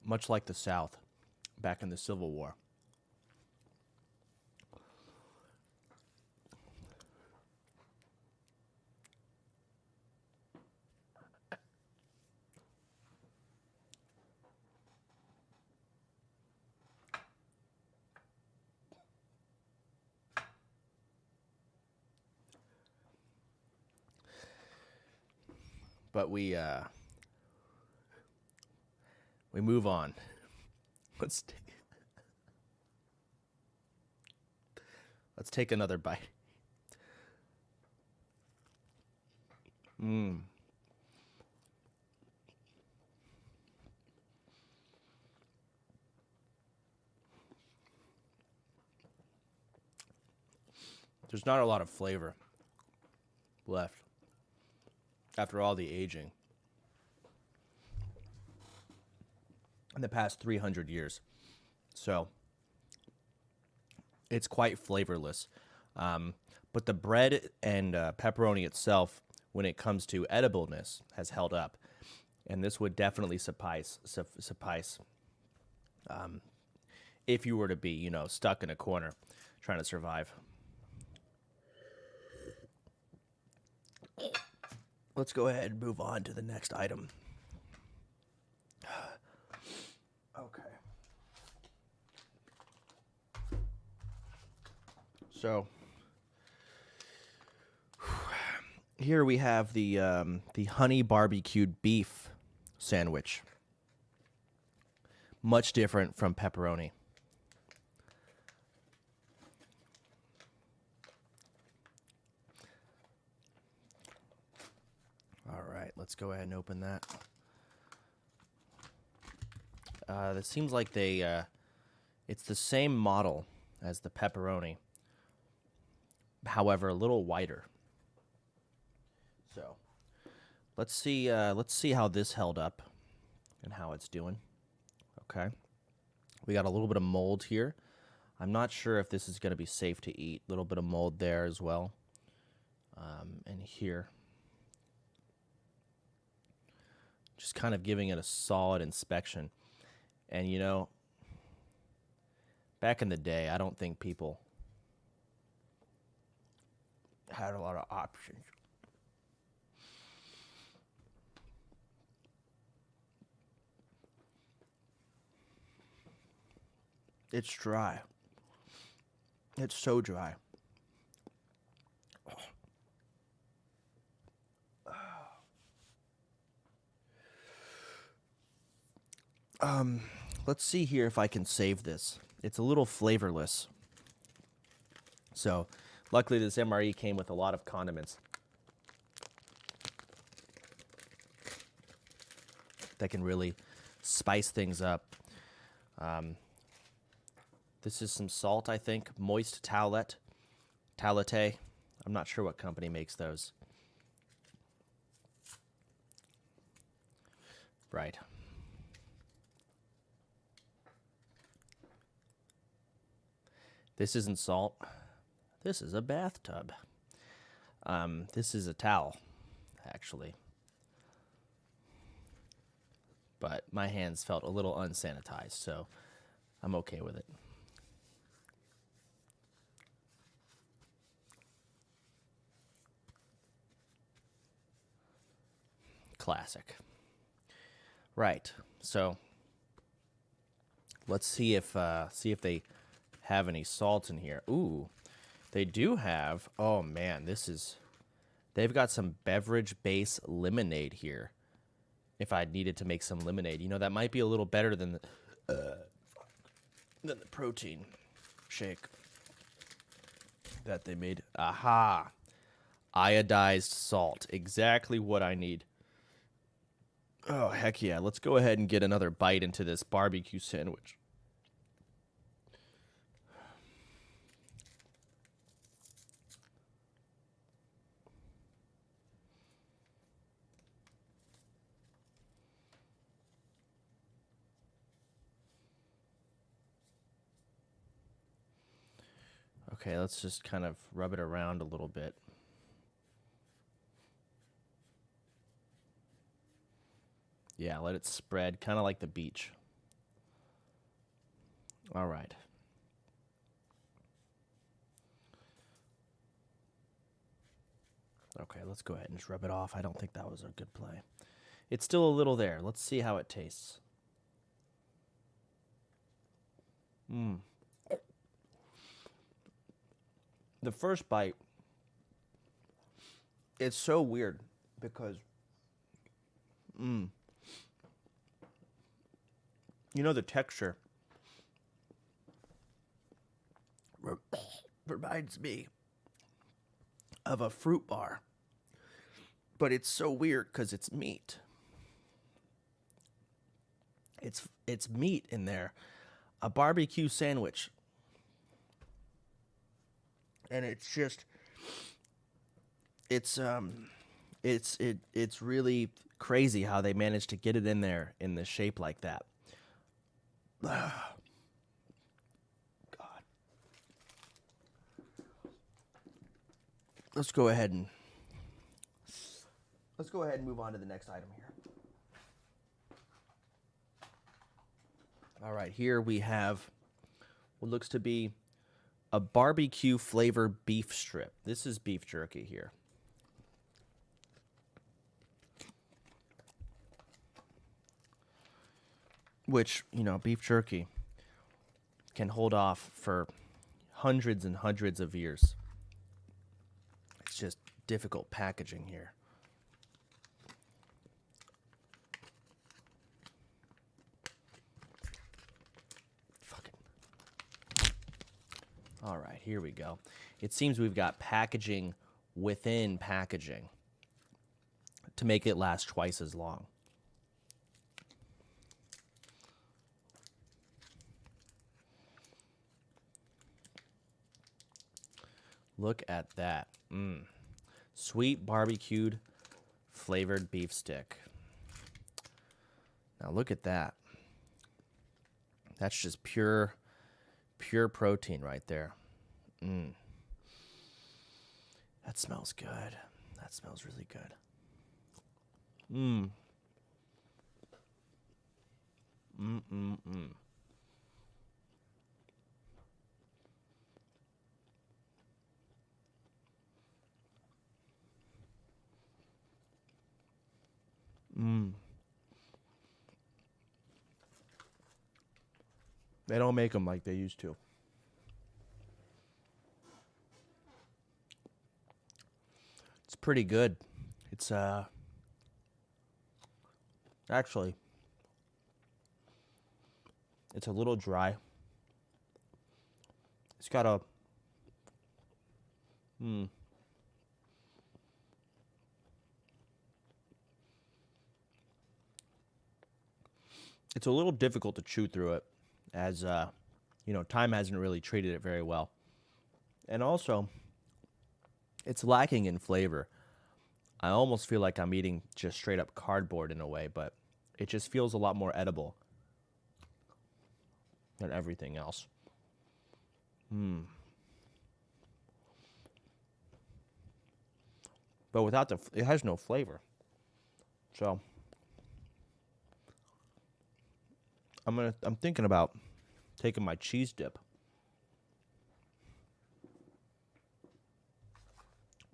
A: Much like the South back in the Civil War. But we move on. Let's take another bite. There's not a lot of flavor left after all the aging in the past 300 years. So it's quite flavorless. But the bread and pepperoni itself, when it comes to edibleness, has held up. And this would definitely suffice if you were to be, stuck in a corner trying to survive. Let's go ahead and move on to the next item. Okay. So here we have the honey barbecued beef sandwich. Much different from pepperoni. All right, let's go ahead and open that. It seems like it's the same model as the pepperoni, however, a little wider. So let's see how this held up and how it's doing. Okay, we got a little bit of mold here. I'm not sure if this is going to be safe to eat. A little bit of mold there as well, and here. Just kind of giving it a solid inspection. And, you know, back in the day, I don't think people had a lot of options. It's dry. It's so dry. Let's see here if I can save this. It's a little flavorless. So, luckily this MRE came with a lot of condiments that can really spice things up. This is some salt, I think. Moist towelette. Towelette. I'm not sure what company makes those. Right. This isn't salt. This is a bathtub. This is a towel, actually. But my hands felt a little unsanitized, so I'm okay with it. Classic. Right. So let's see if they have any salt in here. Ooh, they do have. Oh man, they've got some beverage base lemonade here. If I needed to make some lemonade, you know, that might be a little better than the protein shake that they made. Aha, iodized salt, exactly what I need. Oh heck yeah, let's go ahead and get another bite into this barbecue sandwich. Okay, let's just kind of rub it around a little bit. Yeah, let it spread, kind of like the beach. All right. Okay, let's go ahead and just rub it off. I don't think that was a good play. It's still a little there. Let's see how it tastes. The first bite, it's so weird because, you know, the texture reminds me of a fruit bar, but it's so weird because it's meat. It's meat in there, a barbecue sandwich, and it's just it's really crazy how they managed to get it in there in the shape like that. God. Let's go ahead and move on to the next item here. All right, here we have what looks to be a barbecue flavor beef strip. This is beef jerky here. Which, you know, beef jerky can hold off for hundreds and hundreds of years. It's just difficult packaging here. All right, here we go. It seems we've got packaging within packaging to make it last twice as long. Look at that. Sweet barbecued flavored beef stick. Now look at that. That's just pure protein right there. That smells good. That smells really good. Mm-mm-mm. They don't make them like they used to. It's pretty good. It's actually it's a little dry. It's got a it's a little difficult to chew through it, as time hasn't really treated it very well. And also, it's lacking in flavor. I almost feel like I'm eating just straight up cardboard in a way, but it just feels a lot more edible than everything else. But without it has no flavor. So I'm thinking about taking my cheese dip.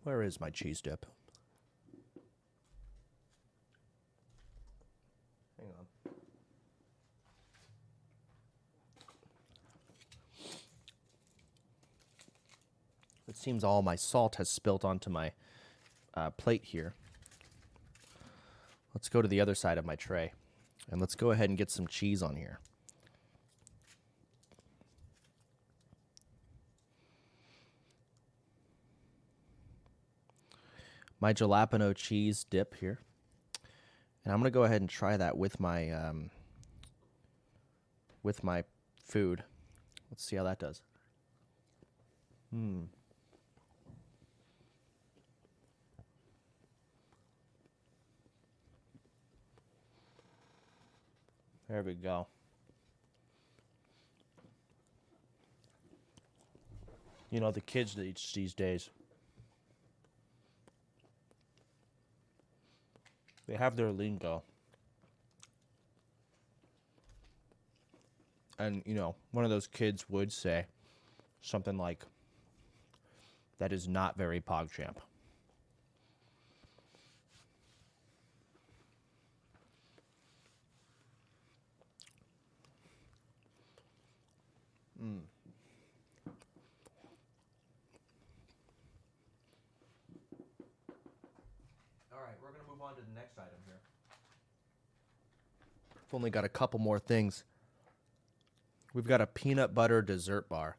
A: Where is my cheese dip? Hang on. It seems all my salt has spilt onto my plate here. Let's go to the other side of my tray, and let's go ahead and get some cheese on here. My jalapeno cheese dip here. And I'm going to go ahead and try that with my food. Let's see how that does. There we go. You know, the kids these days, they have their lingo. And, one of those kids would say something like, "That is not very PogChamp." All right, we're going to move on to the next item here. We've only got a couple more things. We've got a peanut butter dessert bar.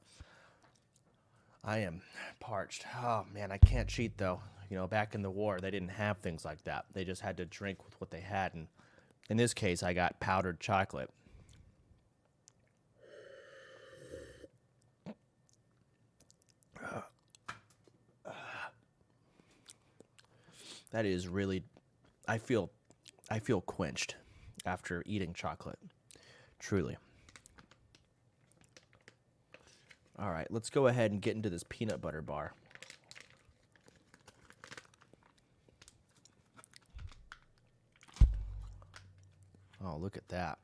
A: I am parched. Oh, man, I can't cheat, though. Back in the war, they didn't have things like that. They just had to drink with what they had. And in this case, I got powdered chocolate. That is really, I feel quenched after eating chocolate. Truly. All right, let's go ahead and get into this peanut butter bar. Oh, look at that.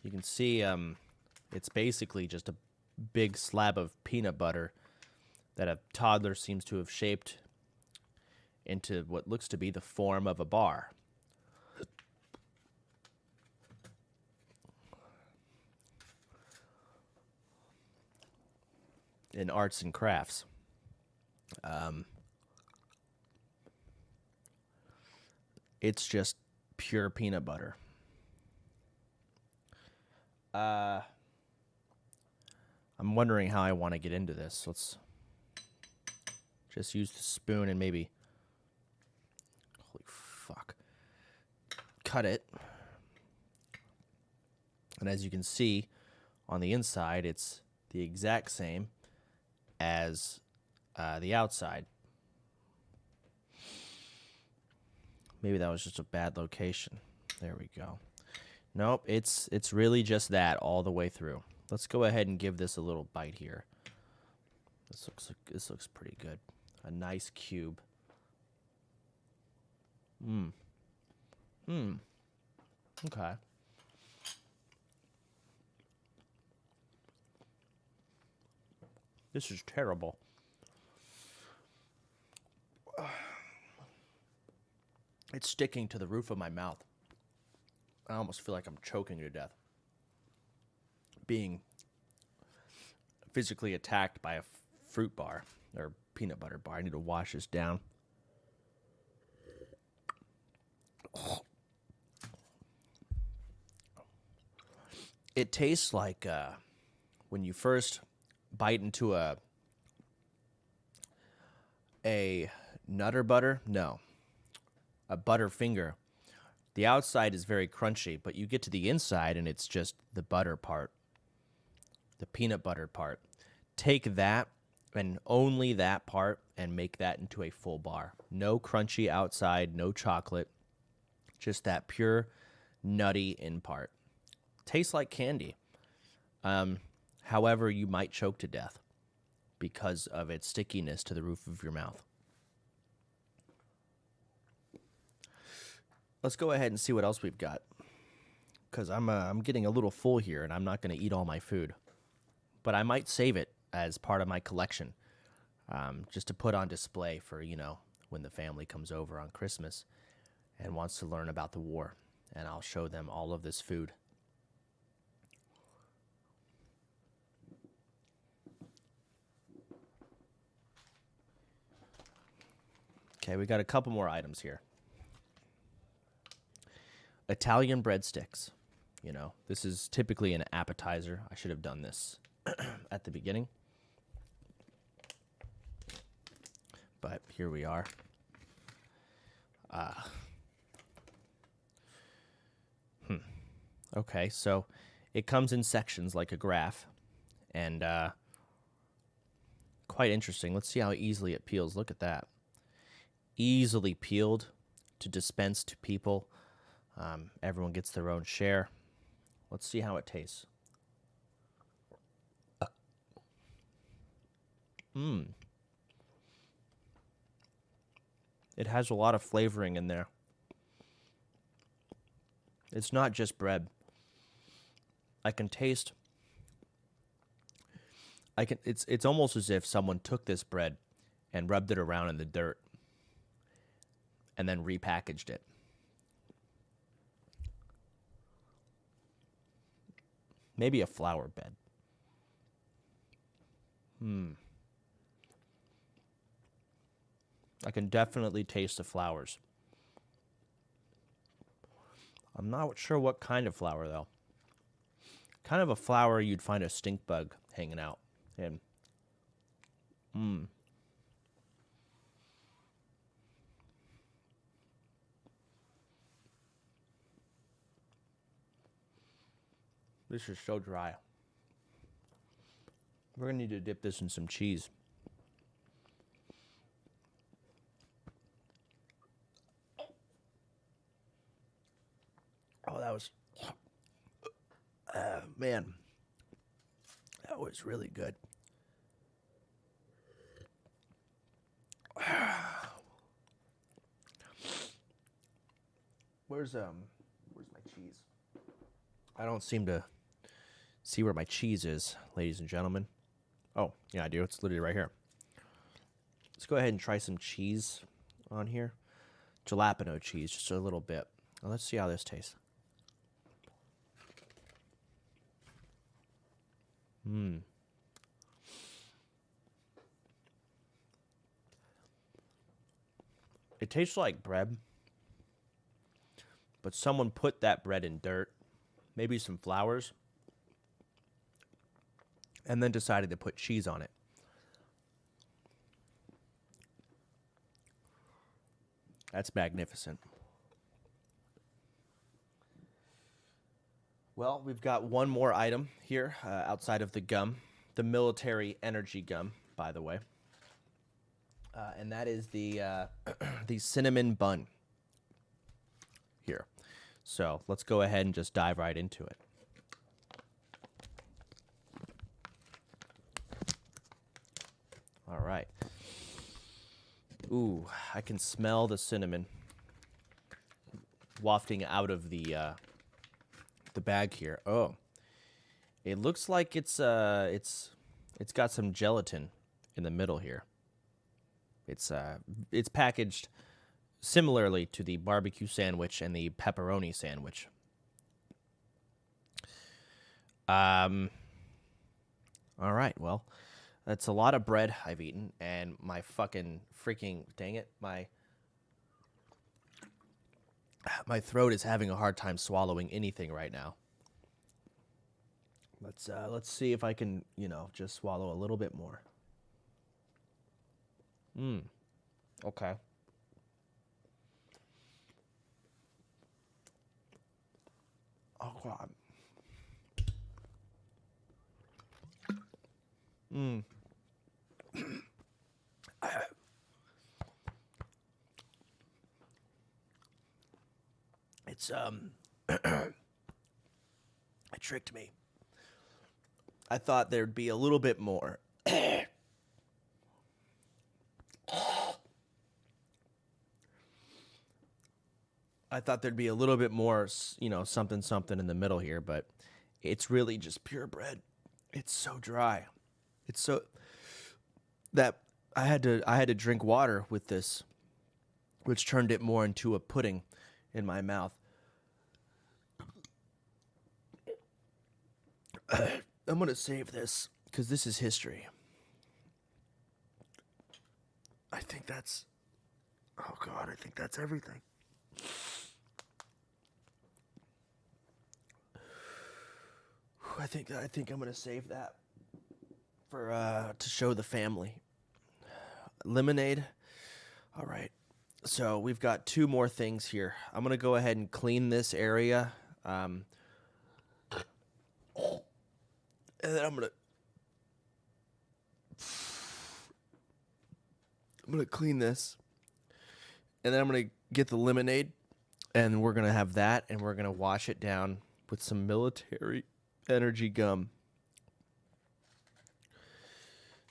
A: You can see it's basically just a big slab of peanut butter that a toddler seems to have shaped into what looks to be the form of a bar. In arts and crafts. It's just pure peanut butter. I'm wondering how I want to get into this. Let's just use the spoon and maybe, holy fuck, cut it. And as you can see, on the inside, it's the exact same as the outside. Maybe that was just a bad location. There we go. Nope, it's really just that all the way through. Let's go ahead and give this a little bite here. This looks pretty good. A nice cube. Okay. This is terrible. It's sticking to the roof of my mouth. I almost feel like I'm choking to death. Being physically attacked by a fruit bar or peanut butter bar. I need to wash this down. It tastes like when you first bite into a Nutter Butter. No, a Butterfinger. The outside is very crunchy, but you get to the inside and it's just the butter part, the peanut butter part. Take that and only that part and make that into a full bar. No crunchy outside, no chocolate, just that pure nutty in part. Tastes like candy. However, you might choke to death because of its stickiness to the roof of your mouth. Let's go ahead and see what else we've got, because I'm getting a little full here, and I'm not going to eat all my food. But I might save it as part of my collection, just to put on display for, when the family comes over on Christmas and wants to learn about the war, and I'll show them all of this food. Okay, we got a couple more items here. Italian breadsticks. This is typically an appetizer. I should have done this at the beginning. But here we are. Okay, so it comes in sections like a graph. And quite interesting. Let's see how easily it peels. Look at that. Easily peeled to dispense to people. Everyone gets their own share. Let's see how it tastes. It has a lot of flavoring in there. It's not just bread. I can taste. It's almost as if someone took this bread and rubbed it around in the dirt and then repackaged it. Maybe a flour bed. I can definitely taste the flours. I'm not sure what kind of flour, though. Kind of a flour you'd find a stink bug hanging out in. This is so dry. We're going to need to dip this in some cheese. Oh, that was... man. That was really good. Where's my cheese? I don't seem to see where my cheese is, ladies and gentlemen. Oh, yeah, I do. It's literally right here. Let's go ahead and try some cheese on here. Jalapeno cheese, just a little bit. Now, let's see how this tastes. It tastes like bread, but someone put that bread in dirt, maybe some flours, and then decided to put cheese on it. That's magnificent. Well, we've got one more item here outside of the gum, the military energy gum, by the way. And that is the the cinnamon bun here. So let's go ahead and just dive right into it. All right. Ooh, I can smell the cinnamon wafting out of the bag here. Oh, it looks like it's It's got some gelatin in the middle here. It's packaged similarly to the barbecue sandwich and the pepperoni sandwich. All right, well, that's a lot of bread I've eaten, and my freaking, dang it, my throat is having a hard time swallowing anything right now. Let's see if I can, just swallow a little bit more. Okay. Oh God. It's it tricked me. I thought there'd be a little bit more. I thought there'd be a little bit more, something in the middle here, but it's really just pure bread. It's so dry. It's so that I had to drink water with this, which turned it more into a pudding in my mouth. I'm going to save this because this is history. I think that's everything. I think I'm going to save that for to show the family. Lemonade. All right. So we've got two more things here. I'm going to go ahead and clean this area. And then I'm going to clean this. And then I'm going to get the lemonade. And we're going to have that. And we're going to wash it down with some military energy gum.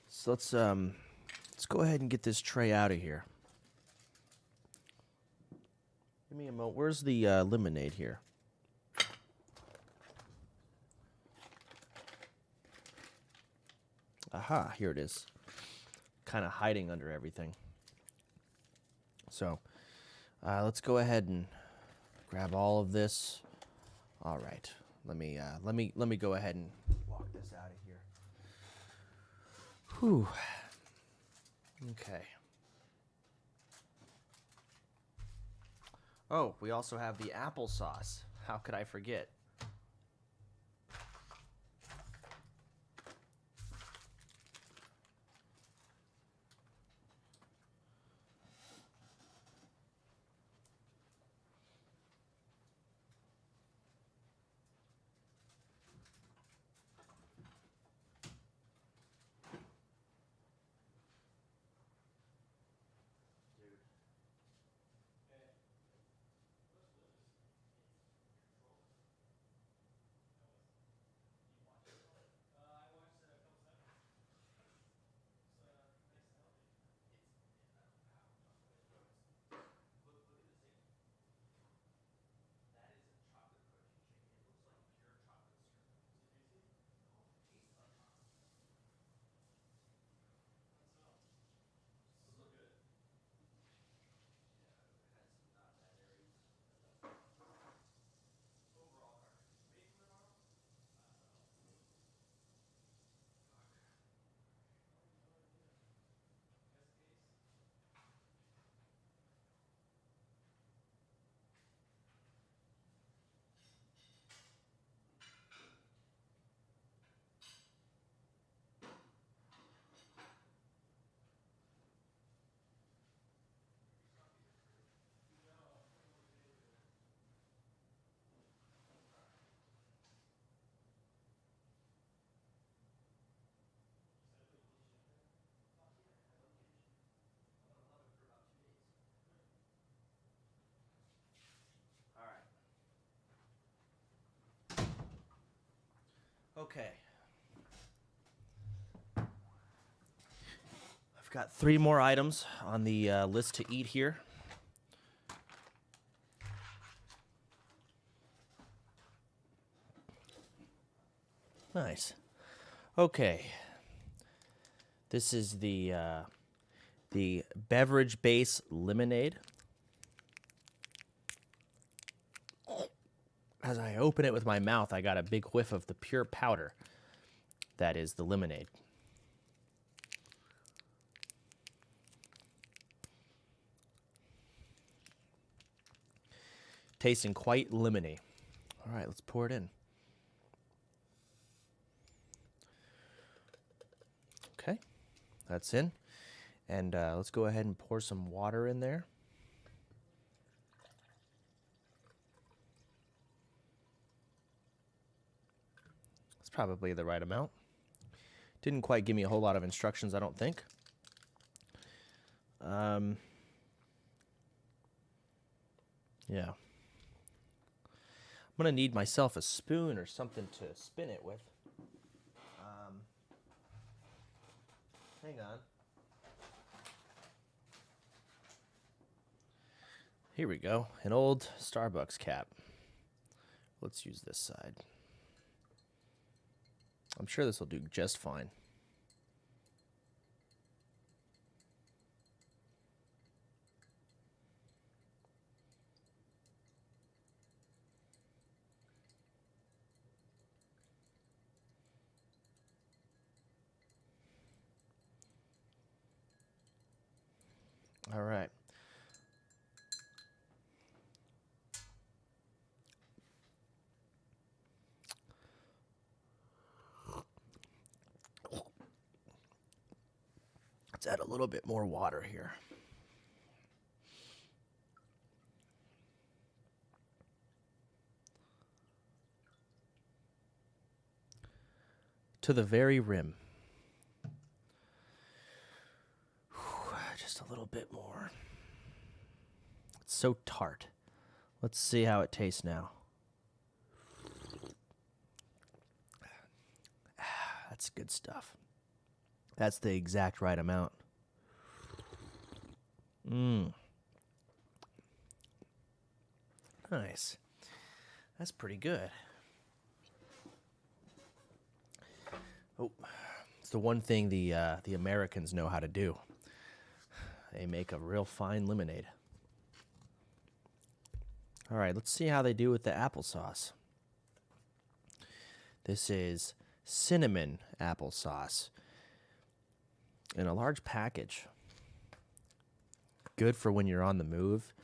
A: So let's go ahead and get this tray out of here. Give me a moment. Where's the lemonade here? Aha, here it is. Kind of hiding under everything. So, let's go ahead and grab all of this. All right. Let me go ahead and walk this out of here. Whew. Okay. Oh, we also have the applesauce. How could I forget? Okay. I've got 3 more items on the list to eat here. Nice. Okay. This is the beverage base lemonade. As I open it with my mouth, I got a big whiff of the pure powder that is the lemonade. Tasting quite lemony. All right, let's pour it in. Okay, that's in. And let's go ahead and pour some water in there. It's probably the right amount. Didn't quite give me a whole lot of instructions, I don't think. Yeah. I'm going to need myself a spoon or something to spin it with. Hang on. Here we go. An old Starbucks cap. Let's use this side. I'm sure this will do just fine. All right. Let's add a little bit more water here. To the very rim. Just a little bit more. It's so tart. Let's see how it tastes now. That's good stuff. That's the exact right amount. Nice. That's pretty good. Oh, it's the one thing the Americans know how to do. They make a real fine lemonade. All right, let's see how they do with the applesauce. This is cinnamon applesauce in a large package. Good for when you're on the move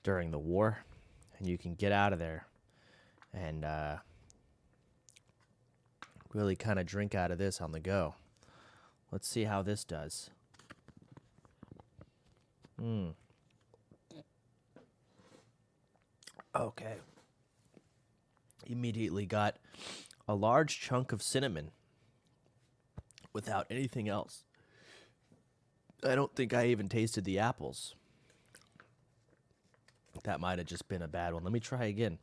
A: during the war and you can get out of there and really kind of drink out of this on the go. Let's see how this does. Okay. Immediately got a large chunk of cinnamon without anything else. I don't think I even tasted the apples. That might have just been a bad one. Let me try again.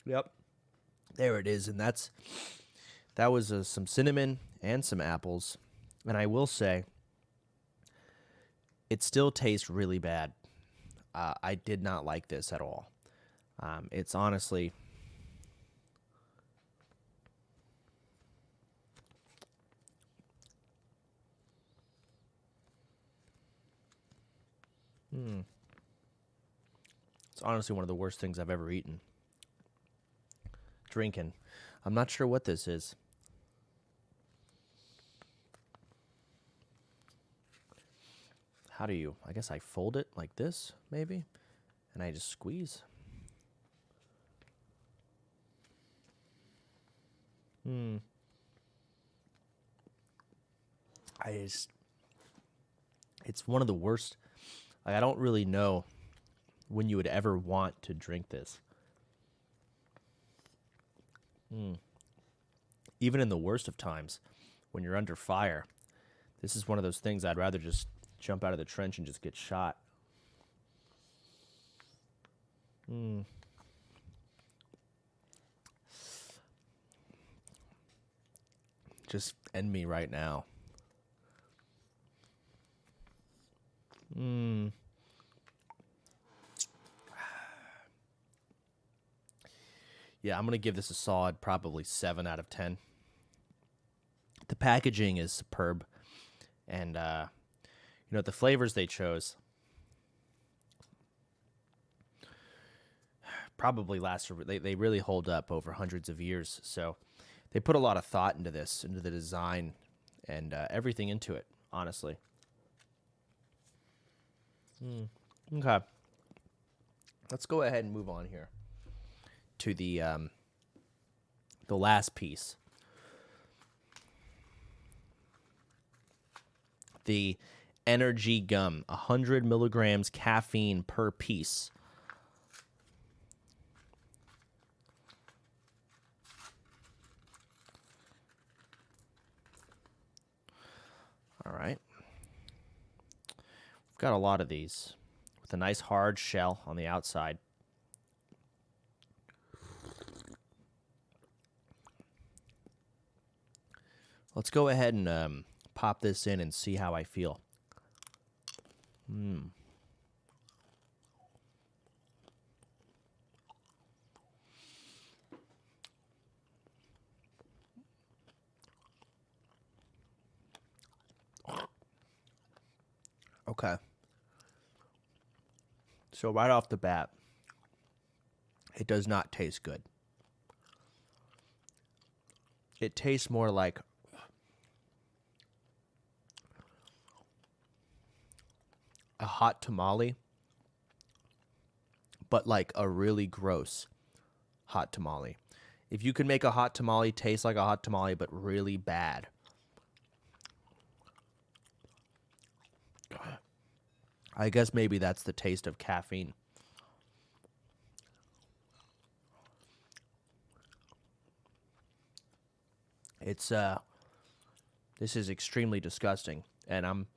A: Yep. There it is. And that was some cinnamon and some apples. And I will say, it still tastes really bad. I did not like this at all. It's honestly... It's honestly one of the worst things I've ever eaten. Drinking. I'm not sure what this is. How do you... I guess I fold it like this, maybe? And I just squeeze. It's one of the worst. Like, I don't really know when you would ever want to drink this. Even in the worst of times, when you're under fire, this is one of those things I'd rather just jump out of the trench and just get shot. Just end me right now. Yeah, I'm going to give this a solid probably 7 out of 10. The packaging is superb. And, the flavors they chose probably last, they really hold up over hundreds of years. So they put a lot of thought into this, into the design and everything into it, honestly. Okay. Let's go ahead and move on here to the last piece. The energy gum, 100 milligrams caffeine per piece. All right. We've got a lot of these with a nice hard shell on the outside. Let's go ahead and pop this in and see how I feel. Okay. So right off the bat, it does not taste good. It tastes more like a hot tamale, but like a really gross hot tamale. If you could make a hot tamale taste like a hot tamale, but really bad, I guess maybe that's the taste of caffeine. It's this is extremely disgusting, and I'm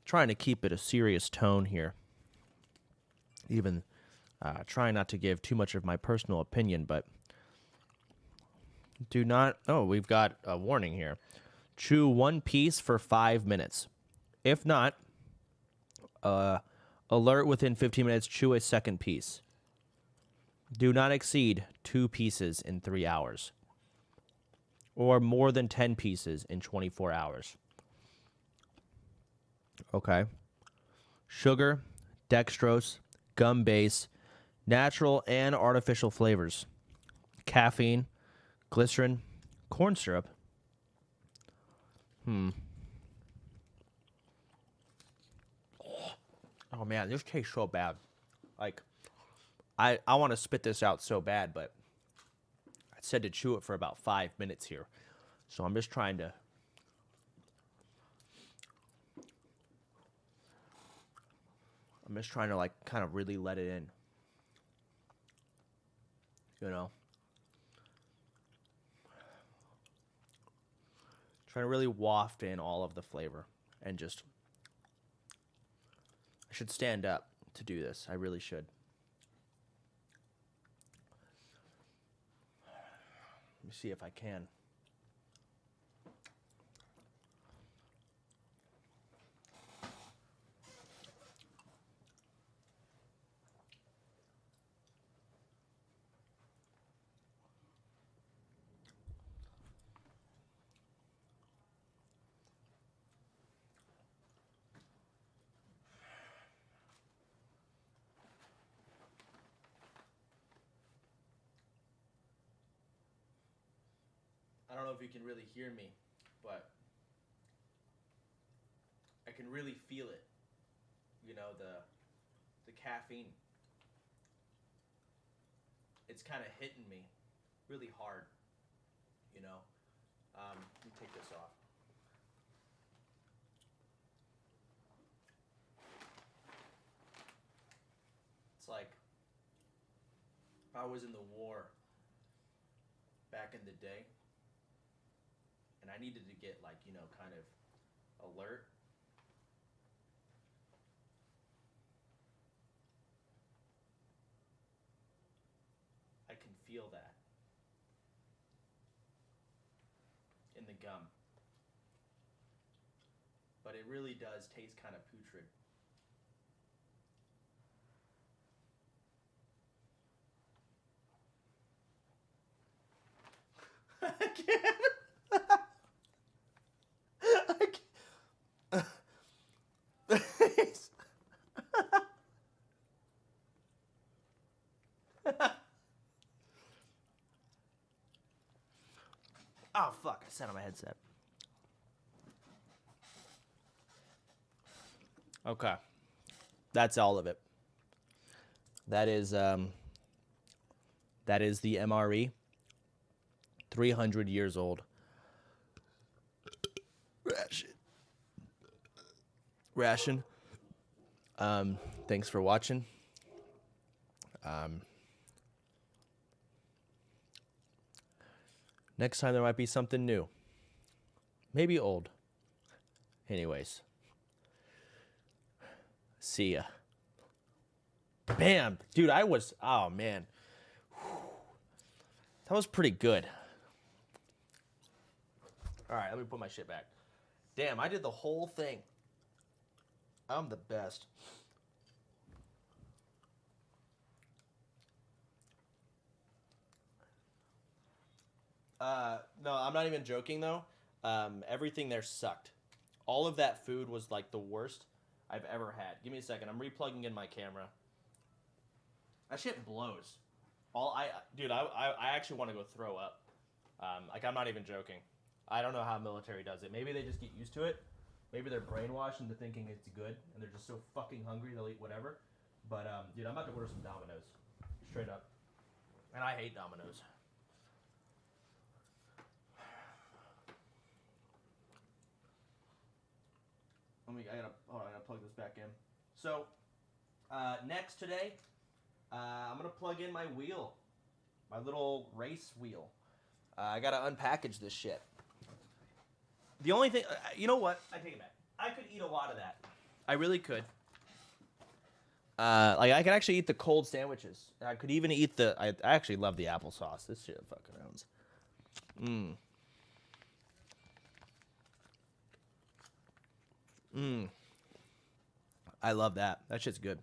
A: trying to keep it a serious tone here. Even trying not to give too much of my personal opinion, but do not. Oh, we've got a warning here. Chew one piece for 5 minutes. If not, alert within 15 minutes, chew a second piece. Do not exceed 2 pieces in 3 hours, or more than 10 pieces in 24 hours. Okay. Sugar, dextrose, gum base, natural and artificial flavors, caffeine, glycerin, corn syrup. Oh man, this tastes so bad. Like, I want to spit this out so bad, but I said to chew it for about 5 minutes here. So I'm just trying to like kind of really let it in. You know? Trying to really waft in all of the flavor and just, I should stand up to do this. I really should. Let me see if I can. I don't know if you can really hear me, but I can really feel it. You know, the caffeine. It's kind of hitting me really hard, you know. Let me take this off. It's like if I was in the war back in the day and I needed to get, like, you know, kind of alert. I can feel that in the gum. But it really does taste kind of putrid. I can't. I can't. Oh, fuck. I sat on my headset. Okay. That's all of it. That is the MRE. 300 years old. Ration. Thanks for watching. Next time there might be something new. Maybe old. Anyways. See ya. Bam! Dude, oh man. That was pretty good. Alright, let me put my shit back. Damn, I did the whole thing. I'm the best. No, I'm not even joking though. Everything there sucked. All of that food was like the worst I've ever had. Give me a second. I'm replugging in my camera. That shit blows. Dude, I actually want to go throw up. Like, I'm not even joking. I don't know how military does it. Maybe they just get used to it. Maybe they're brainwashed into thinking it's good, and they're just so fucking hungry they'll eat whatever. But, dude, I'm about to order some Domino's. Straight up. And I hate Domino's. I gotta plug this back in. So, next today, I'm gonna plug in my wheel. My little race wheel. I gotta unpackage this shit. The only thing, you know what? I take it back. I could eat a lot of that. I really could. Like, I could actually eat the cold sandwiches. I could even eat I actually love the applesauce. This shit fucking owns. I love that. That shit's good.